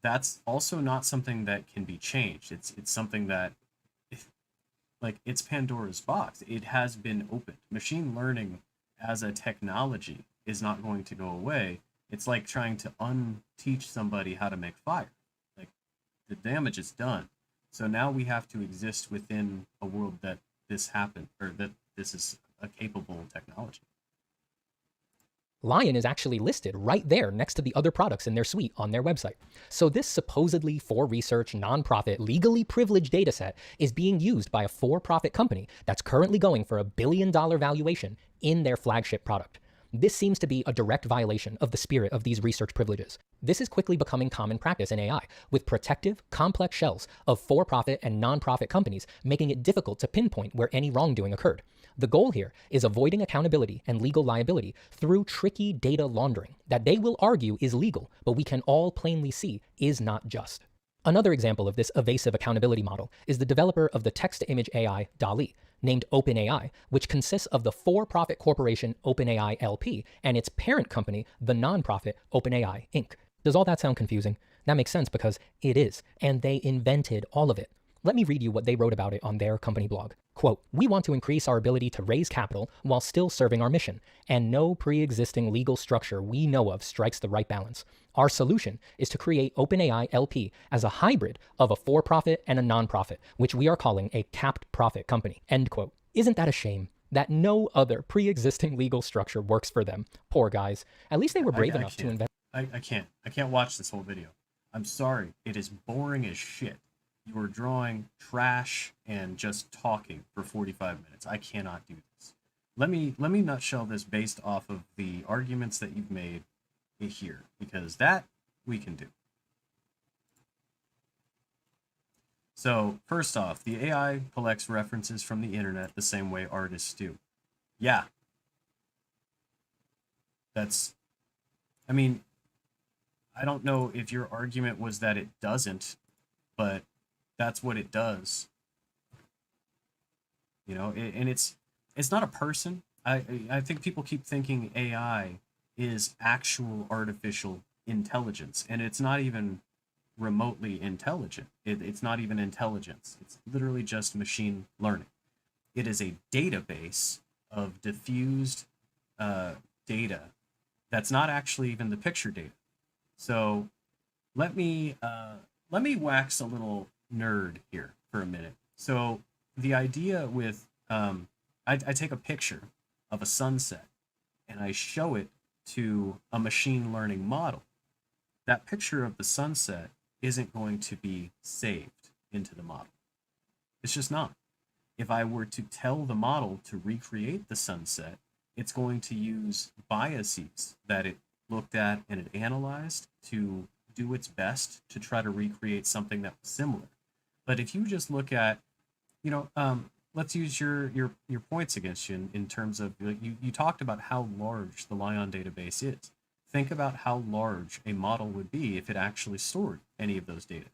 that's also not something that can be changed. It's something that, like, it's Pandora's box. It has been opened. Machine learning as a technology is not going to go away. It's like trying to unteach somebody how to make fire. Like, the damage is done. So now we have to exist within a world that this happened, or that this is a capable technology. Lion is actually listed right there next to the other products in their suite on their website. So this supposedly for research, nonprofit, legally privileged dataset is being used by a for-profit company that's currently going for $1 billion valuation in their flagship product. This seems to be a direct violation of the spirit of these research privileges. This is quickly becoming common practice in AI, with protective, complex shells of for-profit and non-profit companies making it difficult to pinpoint where any wrongdoing occurred. The goal here is avoiding accountability and legal liability through tricky data laundering that they will argue is legal, but we can all plainly see is not just. Another example of this evasive accountability model is the developer of the text-to-image AI DALL-E, named OpenAI, which consists of the for-profit corporation OpenAI LP and its parent company, the nonprofit OpenAI Inc. Does all that sound confusing? That makes sense because it is, and they invented all of it. Let me read you what they wrote about it on their company blog. Quote, "We want to increase our ability to raise capital while still serving our mission, and no pre-existing legal structure we know of strikes the right balance. Our solution is to create OpenAI LP as a hybrid of a for-profit and a non-profit, which we are calling a capped profit company." End quote. Isn't that a shame? That no other pre-existing legal structure works for them. Poor guys. At least they were brave enough to invent. I can't watch this whole video. I'm sorry. It is boring as shit. You are drawing trash and just talking for 45 minutes. I cannot do this. Let me nutshell this based off of the arguments that you've made here, because that we can do. So first off, the AI collects references from the internet the same way artists do. Yeah. I mean, I don't know if your argument was that it doesn't, but that's what it does. You know, and it's not a person. I think people keep thinking AI is actual artificial intelligence, and it's not even remotely intelligent. It's not even intelligence. It's literally just machine learning. It is a database of diffused data that's not actually even the picture data. So let me wax a little nerd here for a minute. So the idea with I take a picture of a sunset and I show it to a machine learning model. That picture of the sunset isn't going to be saved into the model. It's just not. If I were to tell the model to recreate the sunset, it's going to use biases that it looked at and it analyzed to do its best to try to recreate something that was similar. But if you just look at, you know, let's use your points against you in terms of, you talked about how large the Lion database is. Think about how large a model would be if it actually stored any of those data.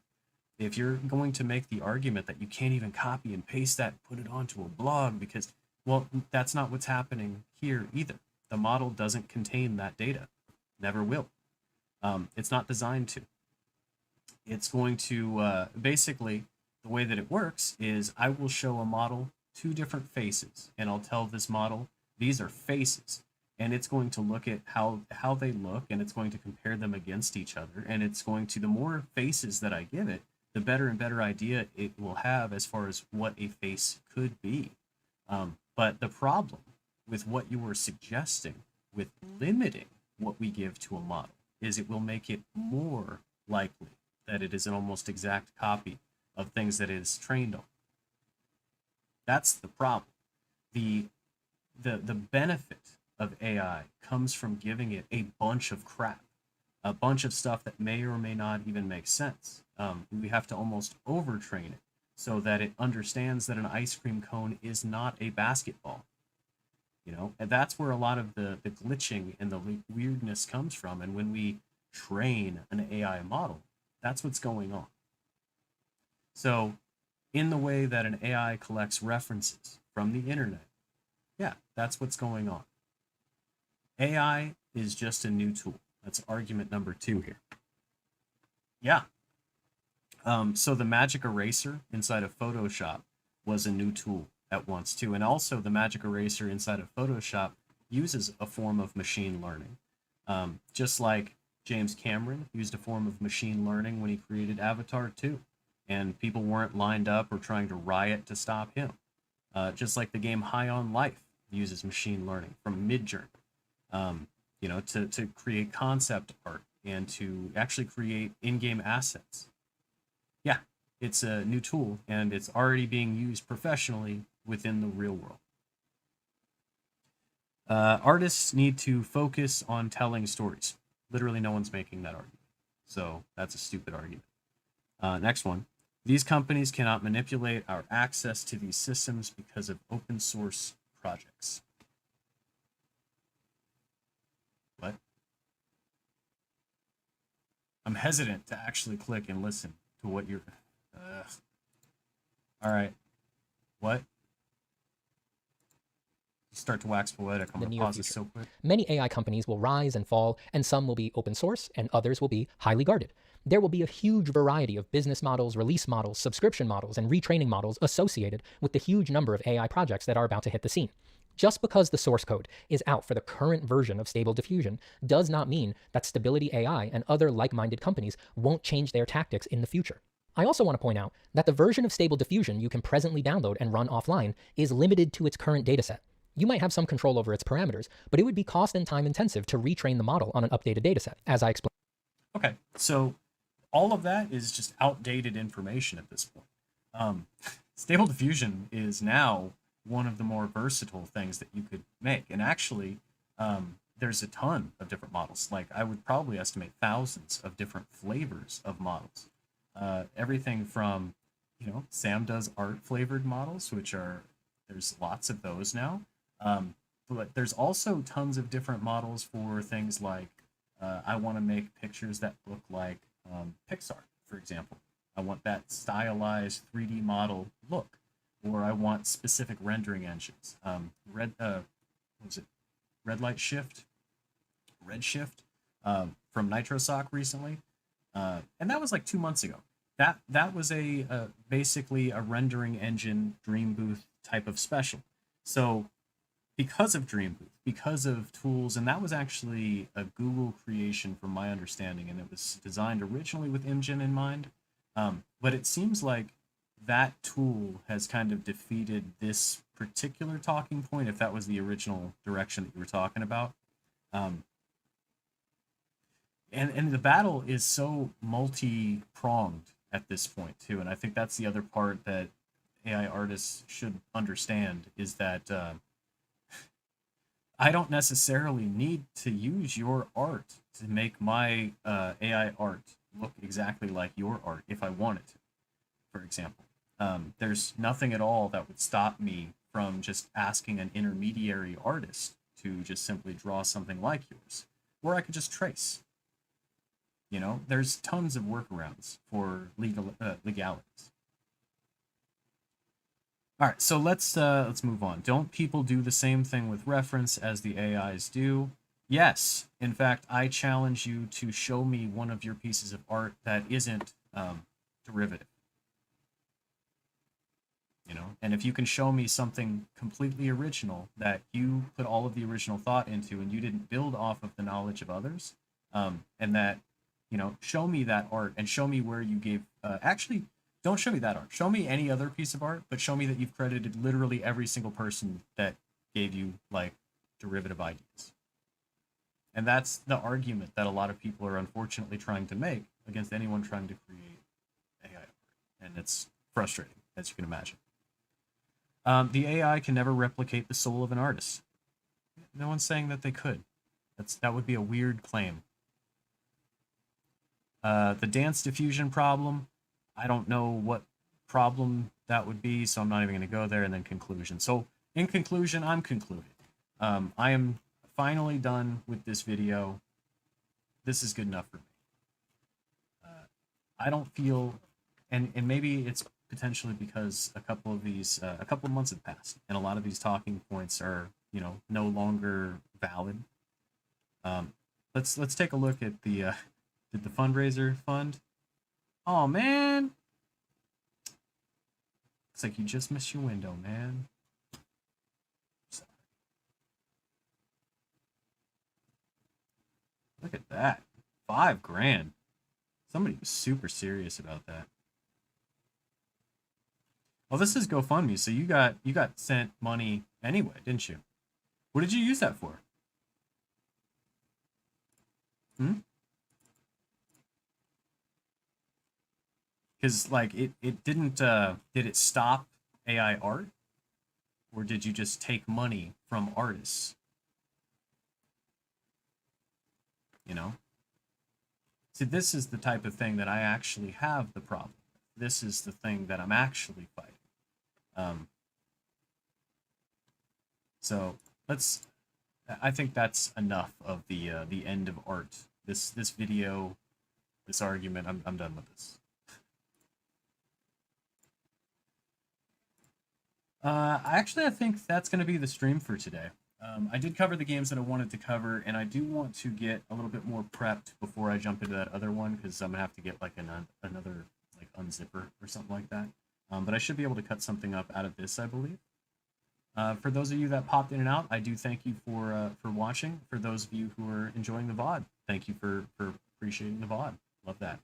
If you're going to make the argument that you can't even copy and paste that and put it onto a blog because, well, that's not what's happening here either. The model doesn't contain that data. Never will. It's not designed to. It's going to, basically, the way that it works is I will show a model two different faces, and I'll tell this model, these are faces. And it's going to look at how they look, and it's going to compare them against each other. And it's going to, the more faces that I give it, the better and better idea it will have as far as what a face could be. But the problem with what you were suggesting with limiting what we give to a model is it will make it more likely that it is an almost exact copy of things that it is trained on. That's the problem. The benefit of AI comes from giving it a bunch of crap, a bunch of stuff that may or may not even make sense. We have to almost overtrain it so that it understands that an ice cream cone is not a basketball. You know, and that's where a lot of the glitching and the weirdness comes from. And when we train an AI model, that's what's going on. So in the way that an AI collects references from the internet, yeah, that's what's going on. AI is just a new tool. That's argument number 2 here. Yeah. So the magic eraser inside of Photoshop was a new tool at once too. And also the magic eraser inside of Photoshop uses a form of machine learning. Just like James Cameron used a form of machine learning when he created Avatar 2. And people weren't lined up or trying to riot to stop him. Just like the game High on Life uses machine learning from Midjourney. You know, to create concept art and to actually create in-game assets. Yeah, it's a new tool and it's already being used professionally within the real world. Artists need to focus on telling stories. Literally no one's making that argument. So that's a stupid argument. Next one. These companies cannot manipulate our access to these systems because of open source projects. What? I'm hesitant to actually click and listen to what you're... All right. What? start to wax poetic. I'm the going to near pause this future. so quick. Many AI companies will rise and fall, and some will be open source, and others will be highly guarded. There will be a huge variety of business models, release models, subscription models, and retraining models associated with the huge number of AI projects that are about to hit the scene. Just because the source code is out for the current version of Stable Diffusion does not mean that Stability AI and other like-minded companies won't change their tactics in the future. I also want to point out that the version of Stable Diffusion you can presently download and run offline is limited to its current dataset. You might have some control over its parameters, but it would be cost and time intensive to retrain the model on an updated dataset, as I explained. Okay, so all of that is just outdated information at this point. Stable Diffusion is now one of the more versatile things that you could make. And actually, there's a ton of different models. Like, I would probably estimate thousands of different flavors of models. Everything from, Sam does art flavored models, which there's lots of those now. But there's also tons of different models for things like, I want to make pictures that look like Pixar, for example. I want that stylized 3D model look, or I want specific rendering engines. What was it? Redshift from NitroSock recently, and that was like 2 months ago. That was basically a rendering engine Dream Booth type of special. So because of Dream Booth, because of tools, and that was actually a Google creation from my understanding, and it was designed originally with ImGen in mind. But it seems like that tool has kind of defeated this particular talking point, if that was the original direction that you were talking about. And the battle is so multi-pronged at this point too, and I think that's the other part that AI artists should understand, is that I don't necessarily need to use your art to make my AI art look exactly like your art if I wanted to, for example. There's nothing at all that would stop me from just asking an intermediary artist to just simply draw something like yours, or I could just trace. There's tons of workarounds for legalities. All right, so let's move on. Don't people do the same thing with reference as the AIs do? Yes. In fact, I challenge you to show me one of your pieces of art that isn't derivative. And if you can show me something completely original that you put all of the original thought into and you didn't build off of the knowledge of others, and that, show me that art and show me where you gave, actually, don't show me that art. Show me any other piece of art, but show me that you've credited literally every single person that gave you, like, derivative ideas. And that's the argument that a lot of people are unfortunately trying to make against anyone trying to create AI art. And it's frustrating, as you can imagine. The AI can never replicate the soul of an artist. No one's saying that they could. That would be a weird claim. The dance diffusion problem, I don't know what problem that would be, so I'm not even going to go there. And then conclusion. So in conclusion, I'm concluded. I am finally done with this video. This is good enough for me. I don't feel, and maybe it's potentially because a couple of months have passed, and a lot of these talking points are, no longer valid. Let's take a look at the did the fundraiser fund. Oh man, looks like you just missed your window, man. Sorry. Look at that, $5,000. Somebody was super serious about that. Well, this is GoFundMe, so you got sent money anyway, didn't you? What did you use that for? Because, like, it didn't, did it stop AI art? Or did you just take money from artists? See, this is the type of thing that I actually have the problem. This is the thing that I'm actually fighting. So I think that's enough of the end of art. This video, this argument, I'm done with this. Actually, I think that's going to be the stream for today. I did cover the games that I wanted to cover, and I do want to get a little bit more prepped before I jump into that other one, because I'm gonna have to get like another like unzipper or something like that. But I should be able to cut something up out of this, I believe. For those of you that popped in and out, I do thank you for watching. For those of you who are enjoying the VOD, thank you for appreciating the VOD. Love that.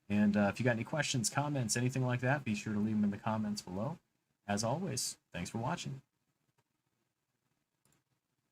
And if you got any questions, comments, anything like that, be sure to leave them in the comments below. As always, thanks for watching.